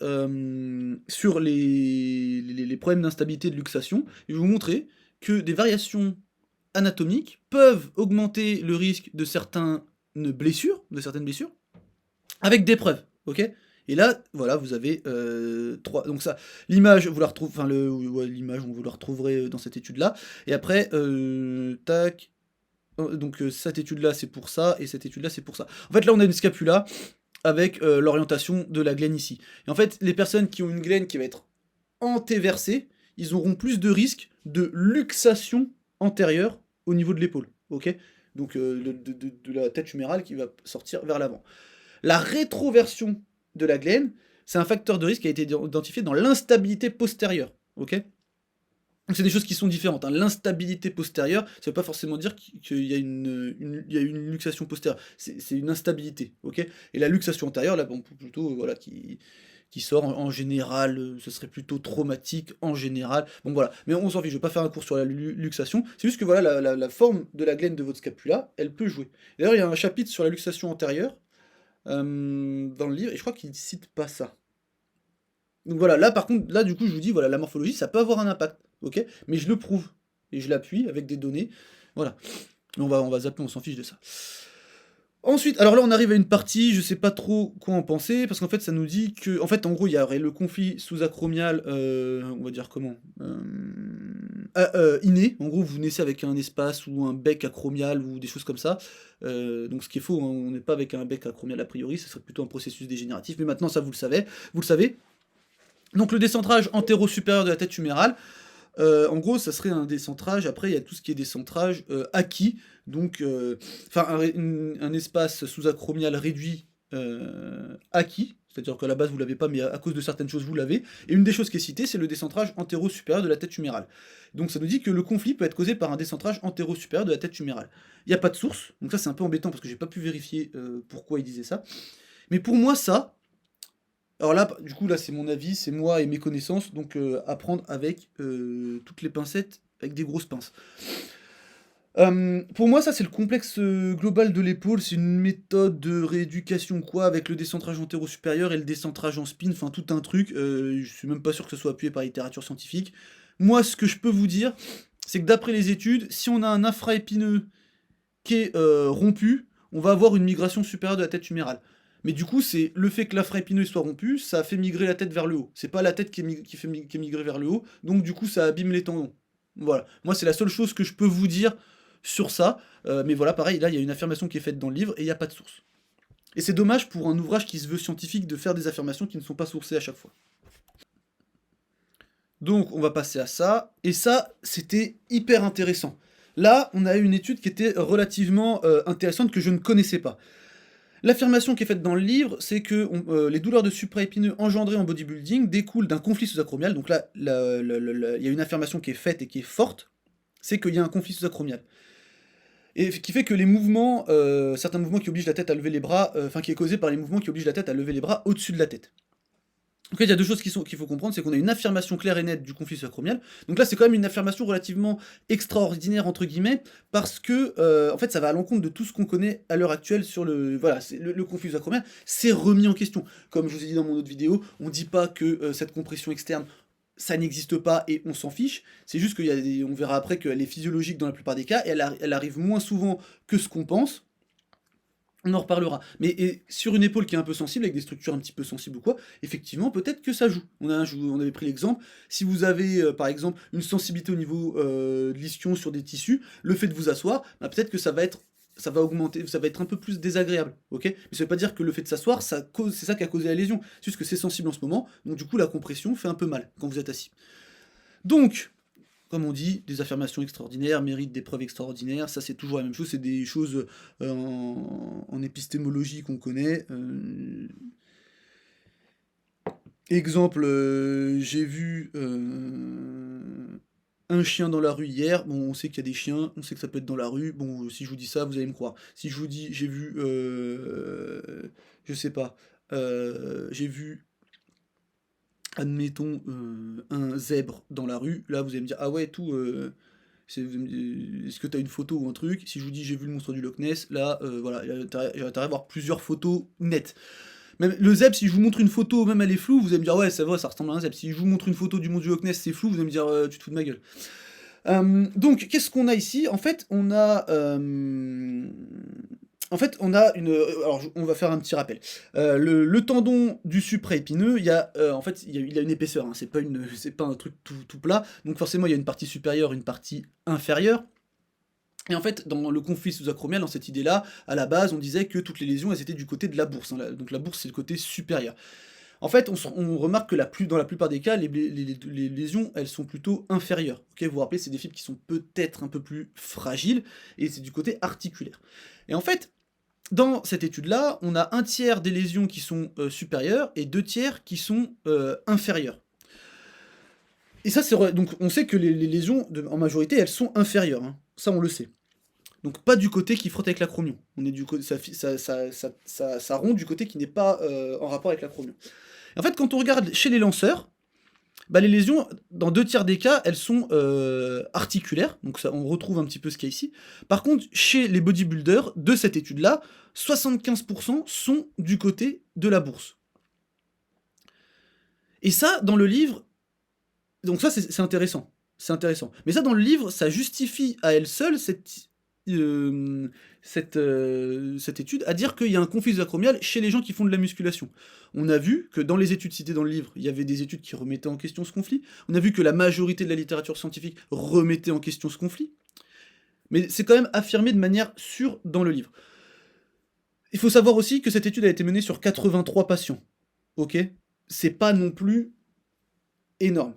sur les problèmes d'instabilité de luxation. Et je vais vous montrer que des variations anatomiques peuvent augmenter le risque de certaines blessures, avec des preuves, ok? Et là, voilà, vous avez 3. Donc ça, l'image, vous la retrouvez, enfin l'image, vous la retrouverez dans cette étude-là. Et après, tac. Donc cette étude-là, c'est pour ça, et cette étude-là, c'est pour ça. En fait, là, on a une scapula avec l'orientation de la glène ici. Et en fait, les personnes qui ont une glène qui va être antéversée, ils auront plus de risque de luxation antérieure au niveau de l'épaule, ok? Donc de la tête humérale qui va sortir vers l'avant. La rétroversion de la glène, c'est un facteur de risque qui a été identifié dans l'instabilité postérieure, ok? Donc c'est des choses qui sont différentes. Hein. L'instabilité postérieure, ça ne veut pas forcément dire qu'il y a une luxation postérieure. C'est une instabilité, ok? Et la luxation antérieure, là, bon, plutôt, voilà, qui sort en général, ce serait plutôt traumatique en général. Bon voilà, mais on s'en fiche, je ne vais pas faire un cours sur la luxation. C'est juste que voilà, la forme de la glène de votre scapula, elle peut jouer. D'ailleurs, il y a un chapitre sur la luxation antérieure dans le livre, et je crois qu'il ne cite pas ça. Donc voilà, là par contre, là du coup je vous dis, voilà, la morphologie ça peut avoir un impact, ok? Mais je le prouve, et je l'appuie avec des données, voilà. On va zapper, on s'en fiche de ça. Ensuite, alors là on arrive à une partie, je sais pas trop quoi en penser, parce qu'en fait ça nous dit que, en fait en gros il y aurait le conflit sous-acromial, on va dire comment, inné, en gros vous naissez avec un espace ou un bec acromial ou des choses comme ça, donc ce qui est faux, hein, on n'est pas avec un bec acromial a priori, ce serait plutôt un processus dégénératif, mais maintenant ça vous le savez. Donc le décentrage antéro-supérieur de la tête humérale, en gros, ça serait un décentrage. Après, il y a tout ce qui est décentrage acquis, donc un espace sous-acromial réduit acquis, c'est-à-dire qu'à la base vous l'avez pas, mais à cause de certaines choses vous l'avez. Et une des choses qui est citée, c'est le décentrage antéro-supérieur de la tête humérale. Donc ça nous dit que le conflit peut être causé par un décentrage antéro-supérieur de la tête humérale. Il n'y a pas de source, donc ça c'est un peu embêtant parce que j'ai pas pu vérifier pourquoi il disait ça. Mais pour moi ça. Alors là, du coup, là, c'est mon avis, c'est moi et mes connaissances, donc à prendre avec toutes les pincettes, avec des grosses pinces. Pour moi, ça, c'est le complexe global de l'épaule, c'est une méthode de rééducation, quoi, avec le décentrage antéro-supérieur et le décentrage en spine, enfin, tout un truc, je suis même pas sûr que ce soit appuyé par la littérature scientifique. Moi, ce que je peux vous dire, c'est que d'après les études, si on a un infraépineux qui est rompu, on va avoir une migration supérieure de la tête humérale. Mais du coup, c'est le fait que l'affront épineux soit rompu, ça a fait migrer la tête vers le haut. C'est pas la tête qui est migrée vers le haut, donc du coup, ça abîme les tendons. Voilà. Moi, c'est la seule chose que je peux vous dire sur ça. Mais voilà, pareil, là, il y a une affirmation qui est faite dans le livre et il n'y a pas de source. Et c'est dommage pour un ouvrage qui se veut scientifique de faire des affirmations qui ne sont pas sourcées à chaque fois. Donc, on va passer à ça. Et ça, c'était hyper intéressant. Là, on a eu une étude qui était relativement intéressante que je ne connaissais pas. L'affirmation qui est faite dans le livre, c'est que les douleurs de supraépineux engendrées en bodybuilding découlent d'un conflit sous-acromial. Donc là, il y a une affirmation qui est faite et qui est forte, c'est qu'il y a un conflit sous-acromial. Et qui fait que les mouvements, certains mouvements qui obligent la tête à lever les bras, qui est causé par les mouvements qui obligent la tête à lever les bras au-dessus de la tête. Donc là, il y a deux choses qu'il faut comprendre, c'est qu'on a une affirmation claire et nette du conflit sous-acromial. Donc là, c'est quand même une affirmation relativement extraordinaire, entre guillemets, parce que, en fait, ça va à l'encontre de tout ce qu'on connaît à l'heure actuelle sur le... Voilà, le conflit sous-acromial, c'est remis en question. Comme je vous ai dit dans mon autre vidéo, on dit pas que cette compression externe, ça n'existe pas et on s'en fiche, c'est juste on verra après qu'elle est physiologique dans la plupart des cas, et elle arrive moins souvent que ce qu'on pense. On en reparlera. Mais sur une épaule qui est un peu sensible, avec des structures un petit peu sensibles ou quoi, effectivement, peut-être que ça joue. On avait pris l'exemple, si vous avez, par exemple, une sensibilité au niveau de l'ischio sur des tissus, le fait de vous asseoir, bah, peut-être que ça va augmenter, ça va être un peu plus désagréable, ok? Mais ça veut pas dire que le fait de s'asseoir, c'est ça qui a causé la lésion. C'est juste que c'est sensible en ce moment, donc du coup, la compression fait un peu mal quand vous êtes assis. Donc, comme on dit, des affirmations extraordinaires méritent des preuves extraordinaires, ça c'est toujours la même chose, c'est des choses en épistémologie qu'on connaît. Exemple, j'ai vu un chien dans la rue hier, bon on sait qu'il y a des chiens, on sait que ça peut être dans la rue, bon si je vous dis ça vous allez me croire. Si je vous dis j'ai vu, je sais pas, j'ai vu admettons, un zèbre dans la rue, là vous allez me dire, ah ouais, est-ce que t'as une photo ou un truc? Si je vous dis j'ai vu le monstre du Loch Ness, là, voilà, il y a intérêt à avoir plusieurs photos nettes. Même le zèbre, si je vous montre une photo, même elle est floue, vous allez me dire, ouais, c'est vrai, ça ressemble à un zèbre. Si je vous montre une photo du monstre du Loch Ness, c'est flou, vous allez me dire, tu te fous de ma gueule. Donc, qu'est-ce qu'on a ici? En fait, on a une. Alors, on va faire un petit rappel. Le tendon du supraépineux, il a une épaisseur. Hein, c'est pas un truc tout plat. Donc forcément, il y a une partie supérieure, une partie inférieure. Et en fait, dans le conflit sous-acromial, dans cette idée-là, à la base, on disait que toutes les lésions, elles étaient du côté de la bourse. Hein, donc la bourse, c'est le côté supérieur. En fait, on remarque que dans la plupart des cas, les lésions, elles sont plutôt inférieures. Okay, vous vous rappelez, c'est des fibres qui sont peut-être un peu plus fragiles, et c'est du côté articulaire. Et en fait, dans cette étude-là, on a un tiers des lésions qui sont supérieures et 2 tiers qui sont inférieures. Et ça, donc on sait que les lésions, en majorité, elles sont inférieures. Hein. Ça, on le sait. Donc pas du côté qui frotte avec l'acromion. On est du côté, ça rond du côté qui n'est pas en rapport avec l'acromion. En fait, quand on regarde chez les lanceurs, bah, les lésions, dans 2 tiers des cas, elles sont articulaires, donc ça, on retrouve un petit peu ce qu'il y a ici. Par contre, chez les bodybuilders de cette étude-là, 75% sont du côté de la bourse. Et ça, dans le livre, donc ça c'est intéressant, c'est intéressant. Mais ça, dans le livre, ça justifie à elle seule cette étude à dire qu'il y a un conflit sous-acromial chez les gens qui font de la musculation. On a vu que dans les études citées dans le livre, il y avait des études qui remettaient en question ce conflit. On a vu que la majorité de la littérature scientifique remettait en question ce conflit. Mais c'est quand même affirmé de manière sûre dans le livre. Il faut savoir aussi que cette étude a été menée sur 83 patients. Ok ? C'est pas non plus énorme.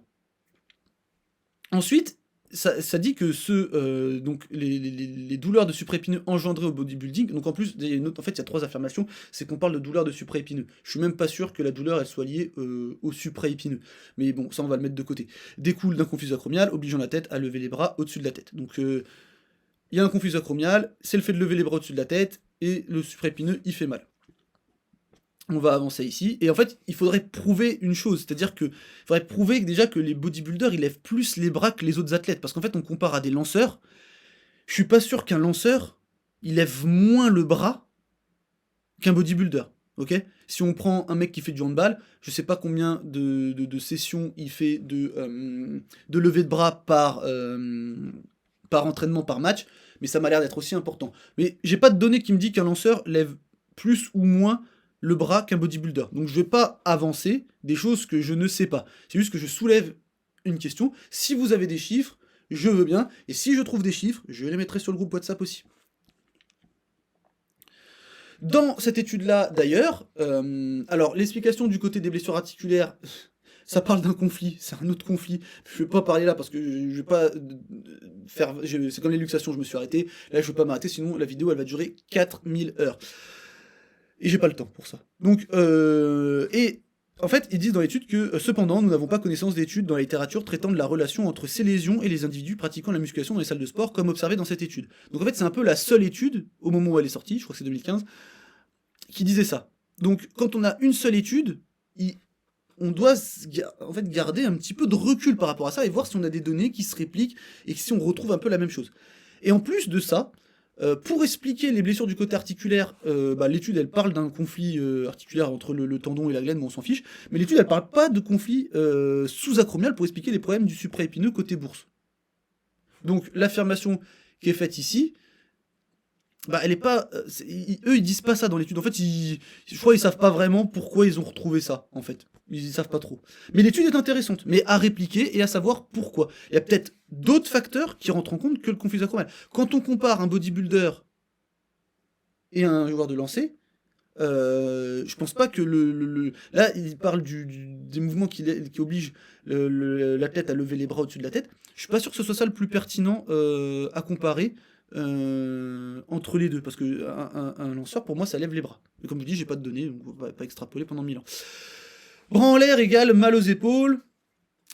Ensuite, ça dit que donc les douleurs de supraépineux engendrées au bodybuilding, donc en plus, il y a 3 affirmations, c'est qu'on parle de douleurs de supraépineux. Je suis même pas sûr que la douleur, elle soit liée au supraépineux. Mais bon, ça, on va le mettre de côté. Découle d'un conflit sous-acromial, obligeant la tête à lever les bras au-dessus de la tête. Donc, il y a un conflit sous-acromial, c'est le fait de lever les bras au-dessus de la tête, et le supraépineux, il fait mal. On va avancer ici, et en fait, il faudrait prouver une chose, c'est-à-dire que il faudrait prouver déjà que les bodybuilders, ils lèvent plus les bras que les autres athlètes, parce qu'en fait, on compare à des lanceurs, je suis pas sûr qu'un lanceur, il lève moins le bras qu'un bodybuilder, ok? Si on prend un mec qui fait du handball, je sais pas combien de sessions il fait de levée de bras par entraînement, par match, mais ça m'a l'air d'être aussi important. Mais j'ai pas de données qui me dit qu'un lanceur lève plus ou moins le bras qu'un bodybuilder. Donc je vais pas avancer des choses que je ne sais pas. C'est juste que je soulève une question. Si vous avez des chiffres, je veux bien. Et si je trouve des chiffres, je les mettrai sur le groupe WhatsApp aussi. Dans cette étude-là, d'ailleurs, alors l'explication du côté des blessures articulaires, ça parle d'un conflit, c'est un autre conflit. Je vais pas parler là parce que je vais pas faire... C'est comme les luxations, je me suis arrêté. Là, je vais pas m'arrêter, sinon la vidéo, elle va durer 4000 heures. Et j'ai pas le temps pour ça. Donc, et en fait, ils disent dans l'étude que, cependant, nous n'avons pas connaissance d'études dans la littérature traitant de la relation entre ces lésions et les individus pratiquant la musculation dans les salles de sport, comme observé dans cette étude. Donc en fait, c'est un peu la seule étude, au moment où elle est sortie, je crois que c'est 2015, qui disait ça. Donc, quand on a une seule étude, on doit en fait garder un petit peu de recul par rapport à ça et voir si on a des données qui se répliquent et si on retrouve un peu la même chose. Et en plus de ça, pour expliquer les blessures du côté articulaire, l'étude elle parle d'un conflit articulaire entre le tendon et la glène, mais on s'en fiche. Mais l'étude elle parle pas de conflit sous-acromial pour expliquer les problèmes du supraépineux côté bourse. Donc l'affirmation qui est faite ici, elle est pas. Eux ils disent pas ça dans l'étude. En fait, je crois qu'ils savent pas vraiment pourquoi ils ont retrouvé ça, en fait. Ils savent pas trop. Mais l'étude est intéressante, mais à répliquer et à savoir pourquoi. Il y a peut-être d'autres facteurs qui rentrent en compte que le conflit acromial. Quand on compare un bodybuilder et un joueur de lancer, je pense pas que là, il parle des mouvements qui obligent l'athlète à lever les bras au-dessus de la tête. Je suis pas sûr que ce soit ça le plus pertinent à comparer entre les deux, parce que un lanceur, pour moi, ça lève les bras. Et comme je dis, j'ai pas de données, donc on va pas extrapoler pendant 1000 ans. Bras en l'air égale mal aux épaules.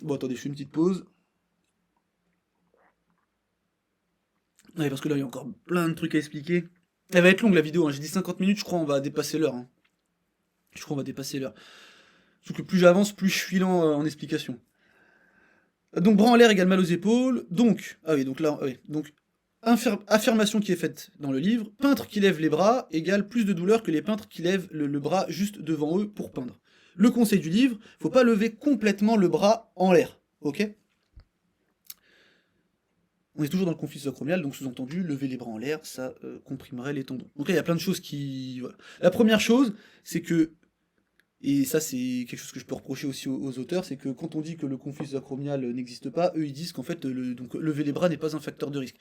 Bon, attendez, je fais une petite pause. Ouais, parce que là, il y a encore plein de trucs à expliquer. Elle va être longue la vidéo, hein. J'ai dit 50 minutes, je crois on va dépasser l'heure. Hein. Je crois on va dépasser l'heure. Sauf que plus j'avance, plus je suis lent en explication. Donc, bras en l'air égale mal aux épaules. Donc, donc là, donc, affirmation qui est faite dans le livre, peintre qui lève les bras égale plus de douleur que les peintres qui lèvent le bras juste devant eux pour peindre. Le conseil du livre, faut pas lever complètement le bras en l'air, ok? On est toujours dans le conflit sous-acromial, donc sous-entendu, lever les bras en l'air, ça comprimerait les tendons. Donc là, il y a plein de choses qui... Voilà. La première chose, c'est que, et ça c'est quelque chose que je peux reprocher aussi aux auteurs, c'est que quand on dit que le conflit sous-acromial n'existe pas, eux ils disent qu'en fait, donc, lever les bras n'est pas un facteur de risque.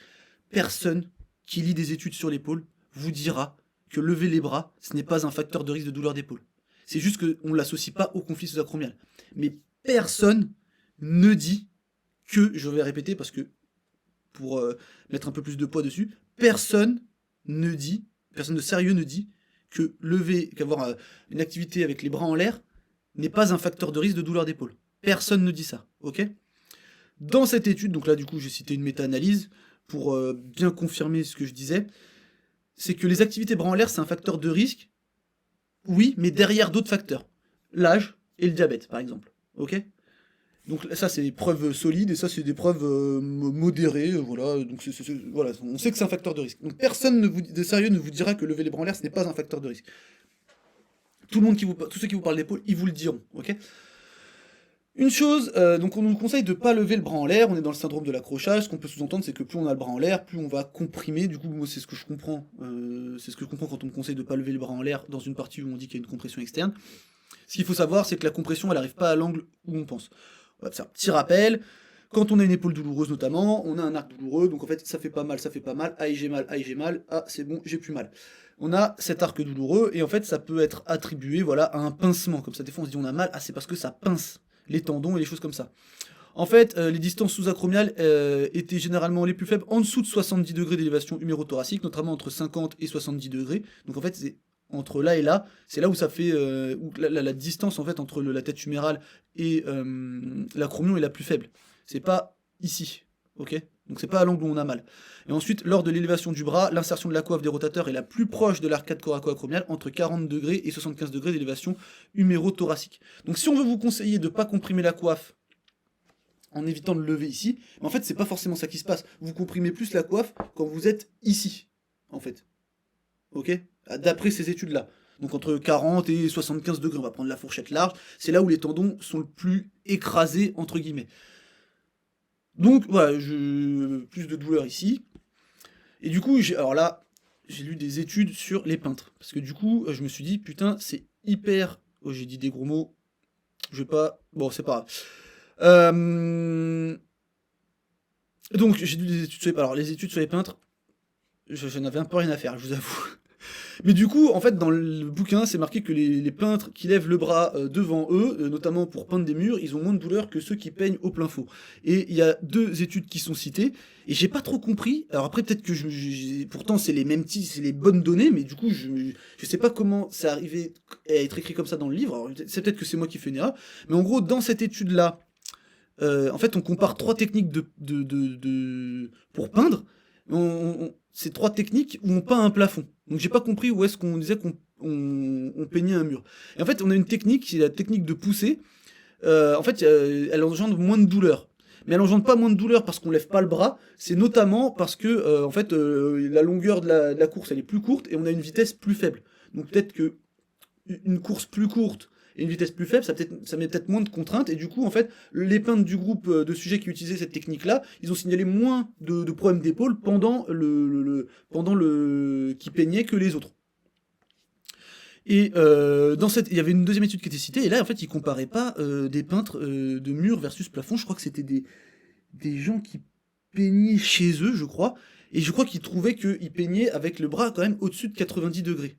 Personne qui lit des études sur l'épaule vous dira que lever les bras, ce n'est pas un facteur de risque de douleur d'épaule. C'est juste qu'on ne l'associe pas au conflit sous-acromial. Mais personne ne dit que, je vais répéter parce que, pour mettre un peu plus de poids dessus, personne de sérieux ne dit que qu'avoir une activité avec les bras en l'air n'est pas un facteur de risque de douleur d'épaule. Personne ne dit ça, ok? Dans cette étude, donc là du coup j'ai cité une méta-analyse pour bien confirmer ce que je disais, c'est que les activités bras en l'air c'est un facteur de risque, oui, mais derrière d'autres facteurs. L'âge et le diabète, par exemple. Ok? Donc ça, c'est des preuves solides, et ça, c'est des preuves modérées, voilà. Donc voilà, on sait que c'est un facteur de risque. Donc personne de sérieux ne vous dira que lever les bras en l'air, ce n'est pas un facteur de risque. Tous ceux qui vous parlent d'épaule, ils vous le diront, ok? Une chose, donc on nous conseille de ne pas lever le bras en l'air, on est dans le syndrome de l'accrochage, ce qu'on peut sous-entendre c'est que plus on a le bras en l'air, plus on va comprimer, du coup moi c'est ce que je comprends quand on me conseille de ne pas lever le bras en l'air dans une partie où on dit qu'il y a une compression externe. Ce qu'il faut savoir c'est que la compression elle n'arrive pas à l'angle où on pense. Voilà, c'est un petit rappel, quand on a une épaule douloureuse notamment, on a un arc douloureux, donc en fait ça fait pas mal, aïe j'ai mal, ah c'est bon j'ai plus mal. On a cet arc douloureux et en fait ça peut être attribué voilà, à un pincement, comme ça des fois on se dit on a mal, ah c'est parce que ça pince les tendons et les choses comme ça. En fait, les distances sous-acromiales étaient généralement les plus faibles en dessous de 70 degrés d'élévation humérothoracique, notamment entre 50 et 70 degrés. Donc en fait, c'est entre là et là, c'est là où ça fait où la distance en fait entre la tête humérale et l'acromion est la plus faible. C'est pas ici, ok? Donc c'est pas à l'angle où on a mal. Et ensuite, lors de l'élévation du bras, l'insertion de la coiffe des rotateurs est la plus proche de l'arcade coraco-acromiale, entre 40 degrés et 75 degrés d'élévation humérothoracique. Donc si on veut vous conseiller de ne pas comprimer la coiffe en évitant de lever ici, mais en fait c'est pas forcément ça qui se passe. Vous comprimez plus la coiffe quand vous êtes ici, en fait. Ok? D'après ces études-là. Donc entre 40 et 75 degrés, on va prendre la fourchette large, c'est là où les tendons sont le plus écrasés, entre guillemets. Donc voilà, plus de douleur ici. Et du coup, alors là, j'ai lu des études sur les peintres. Parce que du coup, je me suis dit, putain, c'est hyper... Oh, j'ai dit des gros mots. Je vais pas... Bon, c'est pas grave. Donc, j'ai lu des études sur les... Alors, les études sur les peintres, je n'avais un peu rien à faire, je vous avoue. Mais du coup, en fait, dans le bouquin, c'est marqué que les peintres qui lèvent le bras devant eux, notamment pour peindre des murs, ils ont moins de douleur que ceux qui peignent au plein faux. Et il y a 2 études qui sont citées, et j'ai pas trop compris. Alors après, peut-être que pourtant c'est les mêmes titres, c'est les bonnes données, mais du coup, je sais pas comment c'est arrivé à être écrit comme ça dans le livre. Alors, c'est peut-être que c'est moi qui fais une erreur, mais en gros, dans cette étude-là, en fait, on compare 3 techniques pour peindre. C'est 3 techniques où on peint un plafond. Donc j'ai pas compris où est-ce qu'on disait qu'on peignait un mur. Et en fait, on a une technique, c'est la technique de pousser. En fait, elle engendre moins de douleur. Mais elle engendre pas moins de douleur parce qu'on lève pas le bras. C'est notamment parce que en fait, la longueur de la course elle est plus courte et on a une vitesse plus faible. Donc peut-être que une course plus courte et une vitesse plus faible, ça met peut-être moins de contraintes, et du coup, en fait, les peintres du groupe de sujets qui utilisaient cette technique-là, ils ont signalé moins de problèmes d'épaule pendant qui peignaient que les autres. Et il y avait une deuxième étude qui était citée, et là, en fait, ils comparaient pas des peintres de murs versus plafond, je crois que c'était des gens qui peignaient chez eux, je crois, et je crois qu'ils trouvaient qu'ils peignaient avec le bras quand même au-dessus de 90 degrés.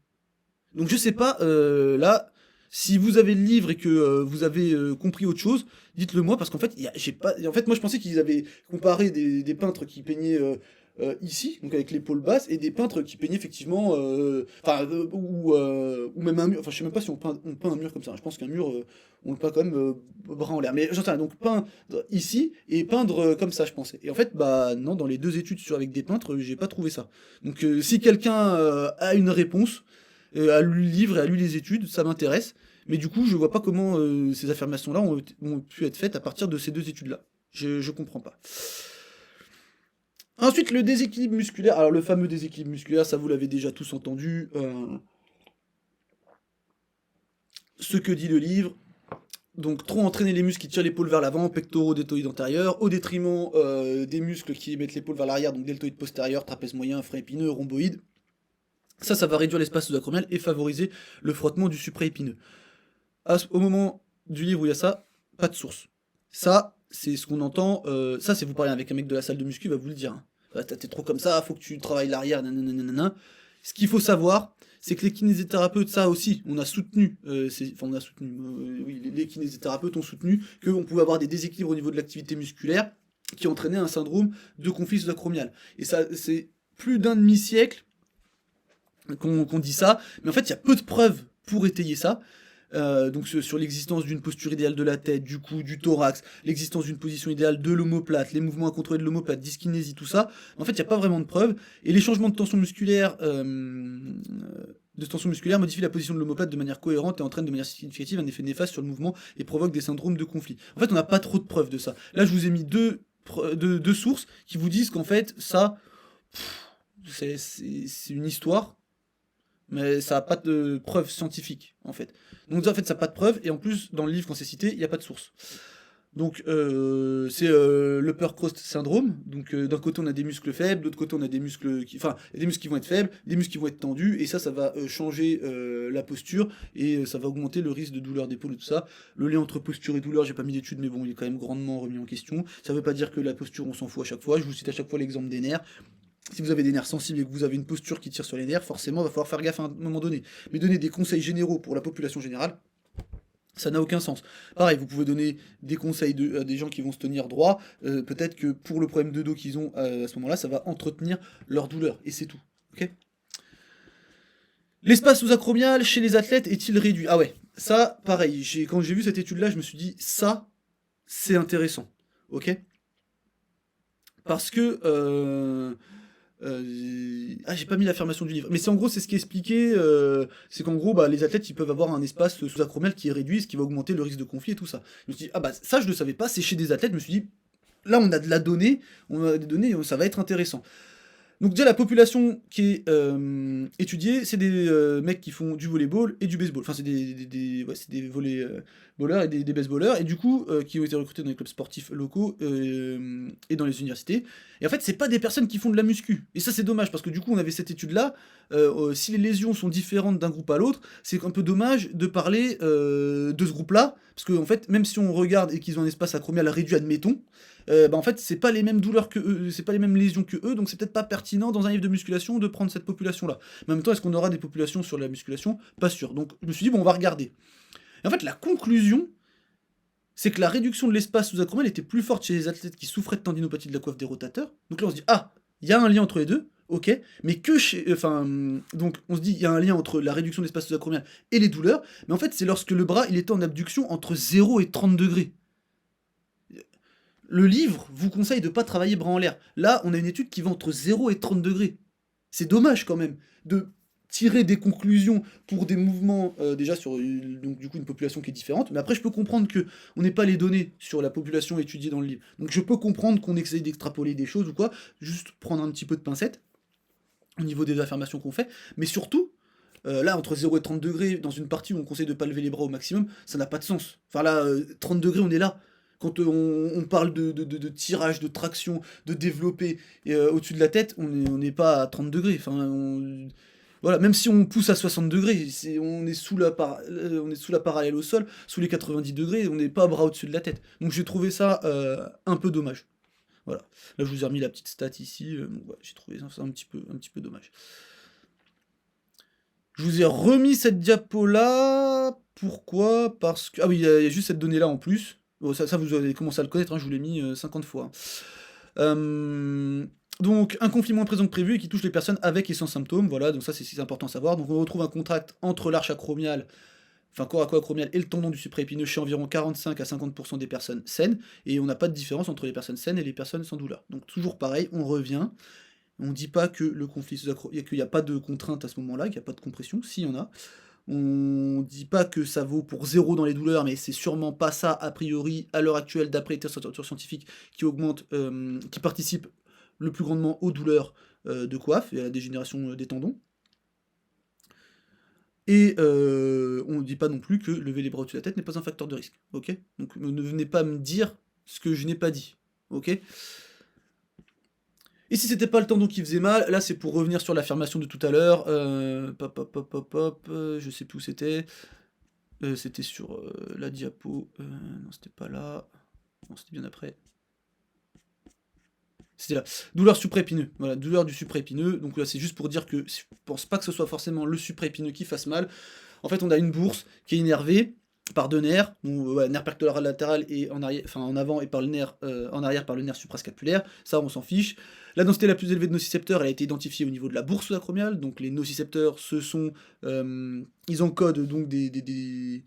Donc je sais pas, là, si vous avez le livre et que vous avez compris autre chose, dites-le moi, parce qu'en fait, j'ai pas... En fait, moi je pensais qu'ils avaient comparé des peintres qui peignaient ici, donc avec l'épaule basse, et des peintres qui peignaient effectivement... ou même un mur, enfin je sais même pas si on peint un mur comme ça, je pense qu'un mur, on le peint quand même bras en l'air. Mais j'en sais rien, donc peindre ici et peindre comme ça, je pensais. Et en fait, bah non, dans les 2 études avec des peintres, j'ai pas trouvé ça. Donc si quelqu'un a une réponse... a lu le livre et a lu les études, ça m'intéresse, mais du coup je vois pas comment ces affirmations-là ont pu être faites à partir de ces 2 études-là. Je comprends pas. Ensuite, le déséquilibre musculaire. Alors le fameux déséquilibre musculaire, ça vous l'avez déjà tous entendu. Ce que dit le livre. Donc trop entraîner les muscles qui tirent l'épaule vers l'avant, pectoraux, deltoïdes antérieurs, au détriment des muscles qui mettent l'épaule vers l'arrière, donc deltoïde postérieur, trapèze moyen, frein épineux, rhomboïde. Ça va réduire l'espace sous-acromial et favoriser le frottement du supraépineux. Au moment du livre où il y a ça, pas de source. Ça, c'est ce qu'on entend. Ça, c'est vous parlez avec un mec de la salle de muscu, il va vous le dire. Hein. T'es trop comme ça, faut que tu travailles l'arrière, nanana. Ce qu'il faut savoir, c'est que les kinésithérapeutes, ça aussi, on a soutenu, les kinésithérapeutes ont soutenu qu'on pouvait avoir des déséquilibres au niveau de l'activité musculaire qui entraînaient un syndrome de conflit sous-acromial. Et ça, c'est plus d'un demi-siècle qu'on dit ça, mais en fait il y a peu de preuves pour étayer ça. Donc sur l'existence d'une posture idéale de la tête, du cou, du thorax, l'existence d'une position idéale de l'omoplate, les mouvements incontrôlés de l'omoplate, dyskinésie, tout ça, en fait il n'y a pas vraiment de preuves, et les changements de tension musculaire modifient la position de l'omoplate de manière cohérente et entraînent de manière significative un effet néfaste sur le mouvement et provoquent des syndromes de conflit. En fait on n'a pas trop de preuves de ça. Là je vous ai mis deux sources qui vous disent qu'en fait ça, c'est une histoire, mais ça n'a pas de preuves scientifiques, en fait. Donc en fait, ça n'a pas de preuves, et en plus, dans le livre, quand c'est cité, il n'y a pas de source. Donc c'est l'upper crust syndrome, donc d'un côté on a des muscles faibles, de l'autre côté on a des muscles qui... Enfin, il y a des muscles qui vont être faibles, des muscles qui vont être tendus, et ça va changer la posture, et ça va augmenter le risque de douleur d'épaule et tout ça. Le lien entre posture et douleur, j'ai pas mis d'études, mais bon, il est quand même grandement remis en question. Ça veut pas dire que la posture, on s'en fout à chaque fois, je vous cite à chaque fois l'exemple des nerfs. Si vous avez des nerfs sensibles et que vous avez une posture qui tire sur les nerfs, forcément, il va falloir faire gaffe à un moment donné. Mais donner des conseils généraux pour la population générale, ça n'a aucun sens. Pareil, vous pouvez donner des conseils à des gens qui vont se tenir droit, peut-être que pour le problème de dos qu'ils ont à ce moment-là, ça va entretenir leur douleur, et c'est tout. Ok ? L'espace sous-acromial chez les athlètes est-il réduit ? Ah ouais, ça, pareil, quand j'ai vu cette étude-là, je me suis dit, ça, c'est intéressant. Ok ? Parce que... j'ai pas mis l'affirmation du livre, mais c'est en gros c'est ce qui est expliqué, c'est qu'en gros les athlètes ils peuvent avoir un espace sous-acromial qui est réduit, ce qui va augmenter le risque de conflit et tout ça. Je me suis dit ça je le savais pas, c'est chez des athlètes, je me suis dit là on a de la donnée, on a des données, ça va être intéressant. Donc déjà la population qui est étudiée, c'est des mecs qui font du volleyball et du baseball, enfin c'est des bowlers et des baseballers, et du coup, qui ont été recrutés dans les clubs sportifs locaux et dans les universités. Et en fait, c'est pas des personnes qui font de la muscu. Et ça, c'est dommage, parce que du coup, on avait cette étude-là. Si les lésions sont différentes d'un groupe à l'autre, c'est un peu dommage de parler de ce groupe-là, parce que en fait, même si on regarde et qu'ils ont un espace acromial réduit, admettons, en fait, c'est pas les mêmes douleurs que eux, c'est pas les mêmes lésions que eux, donc c'est peut-être pas pertinent dans un livre de musculation de prendre cette population-là. Mais en même temps, est-ce qu'on aura des populations sur la musculation? Pas sûr. Donc je me suis dit, bon, on va regarder. Et en fait, la conclusion, c'est que la réduction de l'espace sous-acromial était plus forte chez les athlètes qui souffraient de tendinopathie de la coiffe des rotateurs. Donc là, on se dit, ah, il y a un lien entre les deux, ok, mais que chez... donc on se dit, il y a un lien entre la réduction de l'espace sous-acromial et les douleurs, mais en fait, c'est lorsque le bras, il était en abduction entre 0 et 30 degrés. Le livre vous conseille de ne pas travailler bras en l'air. Là, on a une étude qui va entre 0 et 30 degrés. C'est dommage quand même de tirer des conclusions pour des mouvements déjà sur donc du coup une population qui est différente, mais après je peux comprendre que on n'ait pas les données sur la population étudiée dans le livre. Donc je peux comprendre qu'on essaye d'extrapoler des choses ou quoi, juste prendre un petit peu de pincette au niveau des affirmations qu'on fait, mais surtout là, entre 0 et 30 degrés, dans une partie où on conseille de pas lever les bras au maximum, ça n'a pas de sens. Enfin là, 30 degrés, on est là. Quand on parle de tirage, de traction, de développer au-dessus de la tête, on n'est pas à 30 degrés. Enfin, voilà, même si on pousse à 60 degrés, on est sous la parallèle au sol, sous les 90 degrés, on n'est pas bras au-dessus de la tête. Donc j'ai trouvé ça un peu dommage. Voilà. Là, je vous ai remis la petite stat ici. Ouais, j'ai trouvé ça un petit peu dommage. Je vous ai remis cette diapo-là. Pourquoi? Parce que... Ah oui, il y a juste cette donnée-là en plus. Bon, ça, vous avez commencé à le connaître, hein, je vous l'ai mis 50 fois. Donc, un conflit moins présent que prévu et qui touche les personnes avec et sans symptômes. Voilà, donc ça, c'est important à savoir. Donc, on retrouve un contact entre l'arche acromiale, enfin coraco-acromiale et le tendon du supraépineux chez environ 45 à 50% des personnes saines. Et on n'a pas de différence entre les personnes saines et les personnes sans douleur. Donc, toujours pareil, on revient. On ne dit pas que le conflit sous-acromial, qu'il n'y a pas de contrainte à ce moment-là, qu'il n'y a pas de compression, s'il y en a. On dit pas que ça vaut pour 0 dans les douleurs, mais c'est sûrement pas ça, a priori, à l'heure actuelle, d'après les tests scientifiques qui augmentent, qui participent le plus grandement aux douleurs de coiffe et à la dégénération des tendons. Et on ne dit pas non plus que lever les bras au-dessus de la tête n'est pas un facteur de risque, ok? Donc ne venez pas me dire ce que je n'ai pas dit, ok? Et si c'était pas le tendon qui faisait mal, là c'est pour revenir sur l'affirmation de tout à l'heure, je sais plus où c'était, c'était sur la diapo, non c'était pas là, non c'était bien après, c'était là, douleur supraépineux, voilà, douleur du supraépineux, donc là c'est juste pour dire que je pense pas que ce soit forcément le supraépineux qui fasse mal, en fait on a une bourse qui est innervée, par deux nerfs, nerf pectoral latéral et en arrière, enfin en avant et par le nerf en arrière par le nerf suprascapulaire, ça on s'en fiche. La densité la plus élevée de nocicepteurs, elle a été identifiée au niveau de la bourse sous-acromiale, donc les nocicepteurs ce sont ils encodent donc des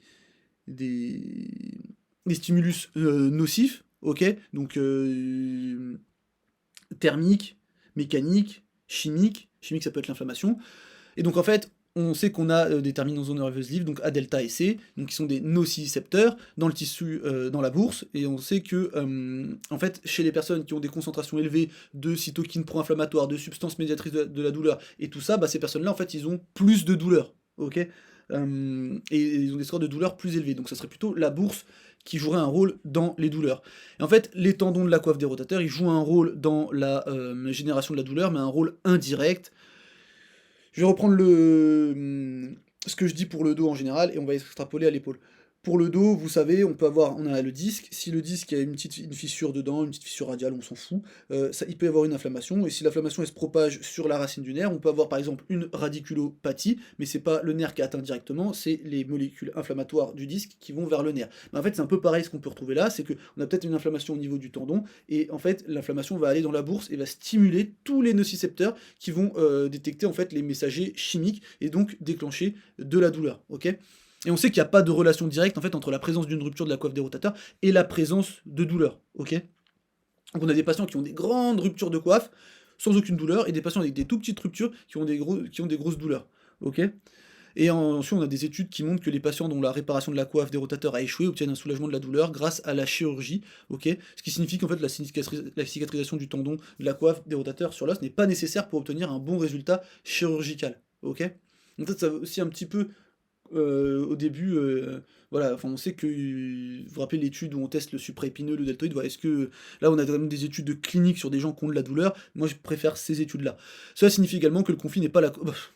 stimulus nocifs, ok, donc thermique, mécanique, chimique ça peut être l'inflammation, et donc en fait on sait qu'on a des terminaisons nerveuses libres, donc A, delta et C, donc qui sont des nocicepteurs dans le tissu, dans la bourse, et on sait que, en fait, chez les personnes qui ont des concentrations élevées de cytokines pro-inflammatoires, de substances médiatrices de la douleur, et tout ça, bah, ces personnes-là, en fait, ils ont plus de douleur, ok, et ils ont des scores de douleur plus élevés, donc ça serait plutôt la bourse qui jouerait un rôle dans les douleurs. Et en fait, les tendons de la coiffe des rotateurs, ils jouent un rôle dans la génération de la douleur, mais un rôle indirect. Je vais reprendre ce que je dis pour le dos en général, et on va extrapoler à l'épaule. Pour le dos, vous savez, on a le disque, si le disque a une fissure dedans, une petite fissure radiale, on s'en fout, il peut y avoir une inflammation, et si l'inflammation elle se propage sur la racine du nerf, on peut avoir par exemple une radiculopathie, mais c'est pas le nerf qui est atteint directement, c'est les molécules inflammatoires du disque qui vont vers le nerf. Mais en fait, c'est un peu pareil ce qu'on peut retrouver là, c'est qu'on a peut-être une inflammation au niveau du tendon, et en fait, l'inflammation va aller dans la bourse et va stimuler tous les nocicepteurs qui vont détecter en fait les messagers chimiques, et donc déclencher de la douleur, ok ? Et on sait qu'il n'y a pas de relation directe en fait entre la présence d'une rupture de la coiffe des rotateurs et la présence de douleur, ok? Donc on a des patients qui ont des grandes ruptures de coiffe sans aucune douleur et des patients avec des tout petites ruptures qui ont des grosses douleurs, ok? Et ensuite on a des études qui montrent que les patients dont la réparation de la coiffe des rotateurs a échoué obtiennent un soulagement de la douleur grâce à la chirurgie, ok? Ce qui signifie qu'en fait la cicatrisation du tendon de la coiffe des rotateurs sur l'os n'est pas nécessaire pour obtenir un bon résultat chirurgical, ok? Donc ça va aussi un petit peu au début, voilà, enfin on sait que, vous vous rappelez l'étude où on teste le supraépineux, le deltoïde, voilà, est-ce que, là on a quand même des études de clinique sur des gens qui ont de la douleur, moi je préfère ces études-là. Cela signifie également que le conflit n'est pas la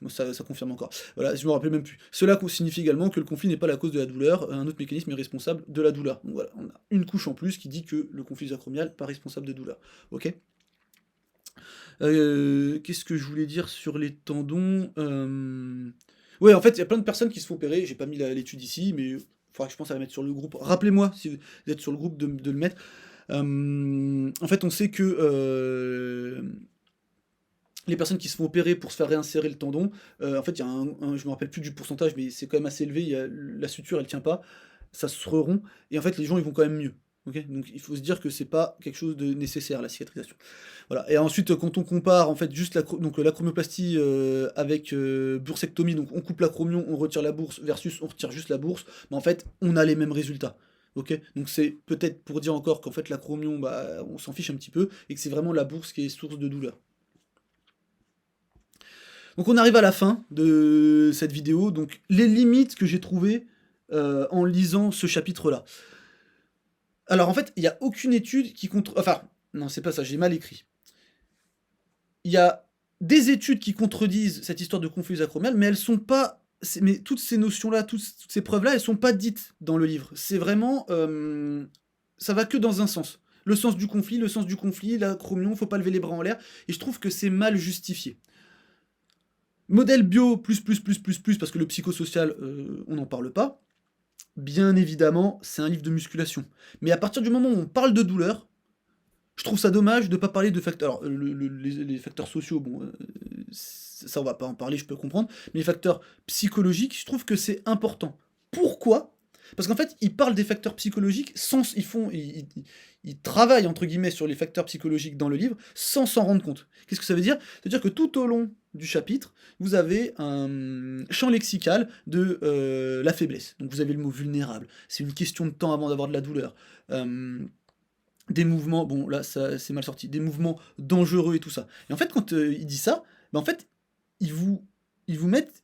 ça confirme encore, voilà, je me rappelle même plus. Cela signifie également que le conflit n'est pas la cause de la douleur, un autre mécanisme est responsable de la douleur. Donc voilà, on a une couche en plus qui dit que le conflit acromial n'est pas responsable de douleur, ok. Qu'est-ce que je voulais dire sur les tendons? Ouais, en fait, il y a plein de personnes qui se font opérer, j'ai pas mis l'étude ici, mais il faudra que je pense à la mettre sur le groupe. Rappelez-moi, si vous êtes sur le groupe, de le mettre. En fait, on sait que les personnes qui se font opérer pour se faire réinsérer le tendon, en fait, il y a je me rappelle plus du pourcentage, mais c'est quand même assez élevé, la suture, elle tient pas, ça se rompt, et en fait, les gens, ils vont quand même mieux. Ok, donc il faut se dire que c'est pas quelque chose de nécessaire, la cicatrisation. Voilà. Et ensuite, quand on compare en fait juste l'acromioplastie avec bursectomie, donc on coupe l'acromion, on retire la bourse, versus on retire juste la bourse, mais en fait, on a les mêmes résultats. Ok, donc c'est peut-être pour dire encore qu'en fait l'acromion, bah, on s'en fiche un petit peu, et que c'est vraiment la bourse qui est source de douleur. Donc on arrive à la fin de cette vidéo, donc les limites que j'ai trouvées en lisant ce chapitre-là. Alors en fait, il n'y a aucune étude qui enfin, non, c'est pas ça, j'ai mal écrit. Il y a des études qui contredisent cette histoire de conflit acromial, mais elles sont pas... Mais toutes ces notions-là, toutes ces preuves-là, elles sont pas dites dans le livre. C'est vraiment... ça va que dans un sens. Le sens du conflit, l'acromion, faut pas lever les bras en l'air, et je trouve que c'est mal justifié. Modèle bio, plus, parce que le psychosocial, on n'en parle pas. Bien évidemment, c'est un livre de musculation. Mais à partir du moment où on parle de douleur, je trouve ça dommage de ne pas parler de facteurs... Alors, les facteurs sociaux, bon, ça on va pas en parler, je peux comprendre. Mais les facteurs psychologiques, je trouve que c'est important. Pourquoi ? Parce qu'en fait, ils parlent des facteurs psychologiques sans... Ils travaillent, entre guillemets, sur les facteurs psychologiques dans le livre, sans s'en rendre compte. Qu'est-ce que ça veut dire ? C'est-à-dire que tout au long du chapitre, vous avez un champ lexical de la faiblesse. Donc vous avez le mot vulnérable. C'est une question de temps avant d'avoir de la douleur. Des mouvements, bon là ça c'est mal sorti, des mouvements dangereux et tout ça. Et en fait quand il dit ça, en fait ils vous mettent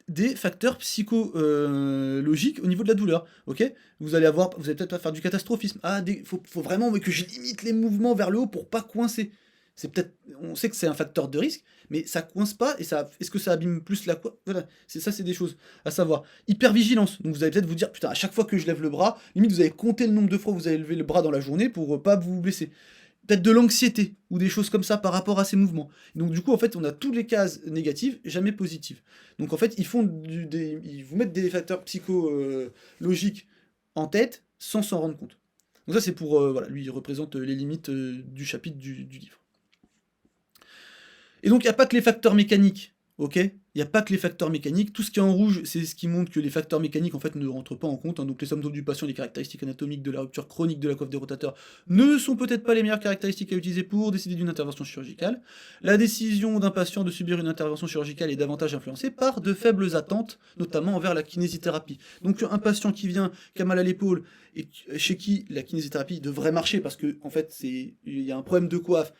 des facteurs psychologiques au niveau de la douleur, ok ? Vous allez peut-être faire du catastrophisme. Ah, faut vraiment que je limite les mouvements vers le haut pour pas coincer. C'est peut-être, on sait que c'est un facteur de risque, mais ça coince pas, et est-ce que ça abîme plus la quoi ? Voilà, c'est des choses à savoir. Hypervigilance, donc vous allez peut-être vous dire, putain, à chaque fois que je lève le bras, limite vous allez compter le nombre de fois où vous avez levé le bras dans la journée pour pas vous blesser. Peut-être de l'anxiété, ou des choses comme ça par rapport à ces mouvements. Donc du coup, en fait, on a toutes les cases négatives, jamais positives. Donc en fait, ils vous mettent des facteurs psychologiques en tête, sans s'en rendre compte. Donc ça, c'est pour, voilà, lui, il représente les limites du chapitre du livre. Et donc, il n'y a pas que les facteurs mécaniques, ok ? Il n'y a pas que les facteurs mécaniques. Tout ce qui est en rouge, c'est ce qui montre que les facteurs mécaniques, en fait, ne rentrent pas en compte. Hein. Donc, les symptômes du patient, les caractéristiques anatomiques de la rupture chronique de la coiffe des rotateurs ne sont peut-être pas les meilleures caractéristiques à utiliser pour décider d'une intervention chirurgicale. La décision d'un patient de subir une intervention chirurgicale est davantage influencée par de faibles attentes, notamment envers la kinésithérapie. Donc, un patient qui vient, qui a mal à l'épaule, et chez qui la kinésithérapie devrait marcher, parce que, en fait, il y a un problème de coiffe.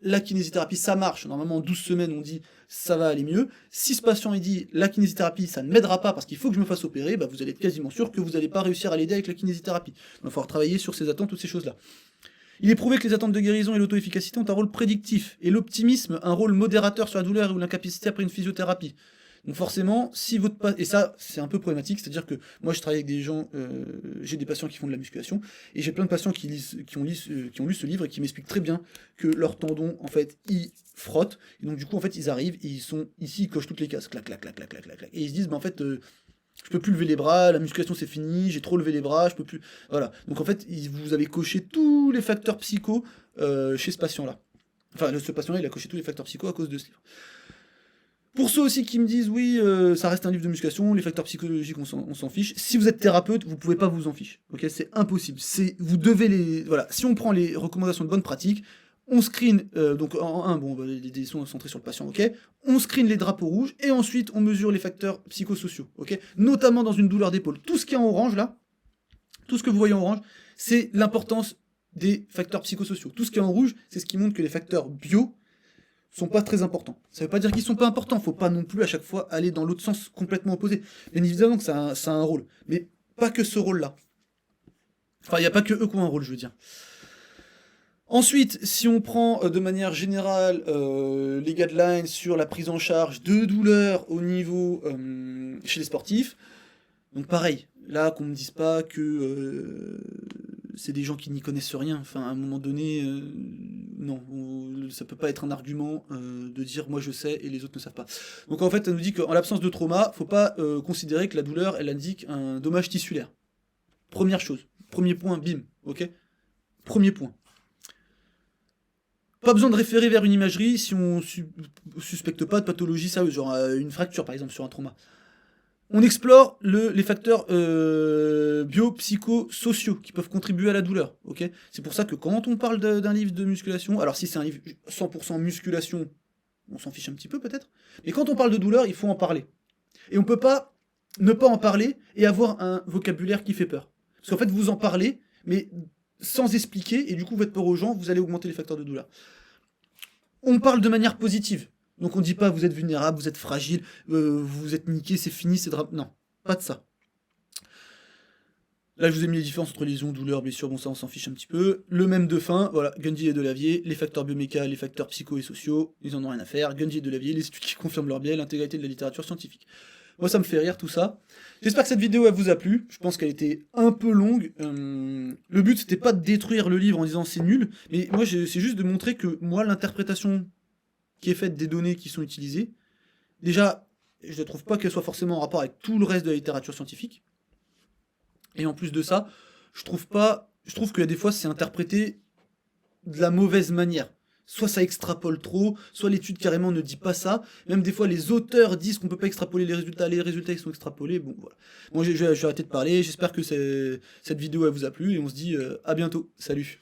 La kinésithérapie, ça marche. Normalement, en 12 semaines, on dit ça va aller mieux. Si ce patient il dit la kinésithérapie, ça ne m'aidera pas parce qu'il faut que je me fasse opérer, bah, vous allez être quasiment sûr que vous n'allez pas réussir à l'aider avec la kinésithérapie. Donc, il va falloir travailler sur ses attentes, toutes ces choses-là. Il est prouvé que les attentes de guérison et l'auto-efficacité ont un rôle prédictif, et l'optimisme un rôle modérateur sur la douleur ou l'incapacité après une physiothérapie. Donc forcément, si votre patient... Et ça, c'est un peu problématique, c'est-à-dire que moi je travaille avec des gens, j'ai des patients qui font de la musculation, et j'ai plein de patients qui ont lu ce livre et qui m'expliquent très bien que leurs tendons, en fait, ils frottent, et donc du coup, en fait, ils arrivent, et ils cochent toutes les cases, clac, clac, clac, clac, clac, clac, et ils se disent, bah en fait, je peux plus lever les bras, la musculation c'est fini, j'ai trop levé les bras, je peux plus... Voilà, donc en fait, vous avez coché tous les facteurs psycho chez ce patient-là. Enfin, ce patient-là, il a coché tous les facteurs psycho à cause de ce livre. Pour ceux aussi qui me disent, oui, ça reste un livre de musculation, les facteurs psychologiques, on s'en fiche. Si vous êtes thérapeute, vous pouvez pas vous en ficher. Ok, c'est impossible. Vous devez les... Voilà, si on prend les recommandations de bonne pratique, on screen, donc en 1, bon, les décisions sont centrées sur le patient, ok. On screen les drapeaux rouges, et ensuite on mesure les facteurs psychosociaux, ok. Notamment dans une douleur d'épaule. Tout ce qui est en orange, là, tout ce que vous voyez en orange, c'est l'importance des facteurs psychosociaux. Tout ce qui est en rouge, c'est ce qui montre que les facteurs bio sont pas très importants. Ça veut pas dire qu'ils sont pas importants, faut pas non plus à chaque fois aller dans l'autre sens complètement opposé. Bien évidemment que ça a un rôle, mais pas que ce rôle-là. Enfin, il n'y a pas que eux qui ont un rôle, je veux dire. Ensuite, si on prend de manière générale les guidelines sur la prise en charge de douleurs au niveau chez les sportifs, donc pareil, là qu'on me dise pas que c'est des gens qui n'y connaissent rien, enfin à un moment donné, non, ça peut pas être un argument de dire moi je sais et les autres ne savent pas. Donc en fait, ça nous dit qu'en l'absence de trauma, faut pas considérer que la douleur, elle indique un dommage tissulaire. Première chose, premier point, bim, ok ? Premier point. Pas besoin de référer vers une imagerie si on suspecte pas de pathologie sérieuse, genre une fracture par exemple sur un trauma. On explore les facteurs biopsychosociaux qui peuvent contribuer à la douleur. Okay, c'est pour ça que quand on parle d'un livre de musculation, alors si c'est un livre 100% musculation, on s'en fiche un petit peu peut-être, mais quand on parle de douleur, il faut en parler. Et on peut pas ne pas en parler et avoir un vocabulaire qui fait peur. Parce qu'en fait, vous en parlez, mais sans expliquer, et du coup, vous faites peur aux gens, vous allez augmenter les facteurs de douleur. On parle de manière positive. Donc on dit pas vous êtes vulnérable, vous êtes fragile, vous êtes niqué, c'est fini, c'est drame. Non, pas de ça. Là je vous ai mis les différences entre lésions, douleurs, blessures, bon ça on s'en fiche un petit peu. Le même de fin, voilà, Gundy et Delavier, les facteurs bioméca, les facteurs psycho et sociaux, ils en ont rien à faire. Gundy et Delavier, les études qui confirment leur biais, l'intégralité de la littérature scientifique. Moi ça me fait rire tout ça. J'espère que cette vidéo elle vous a plu, je pense qu'elle était un peu longue. Le but c'était pas de détruire le livre en disant c'est nul, mais moi c'est juste de montrer que moi l'interprétation qui est faite des données qui sont utilisées, déjà, je ne trouve pas qu'elle soit forcément en rapport avec tout le reste de la littérature scientifique. Et en plus de ça, je trouve que des fois c'est interprété de la mauvaise manière. Soit ça extrapole trop, soit l'étude carrément ne dit pas ça. Même des fois les auteurs disent qu'on peut pas extrapoler les résultats ils sont extrapolés. Bon voilà. Bon, je vais arrêter de parler, j'espère que cette vidéo elle vous a plu et on se dit à bientôt. Salut.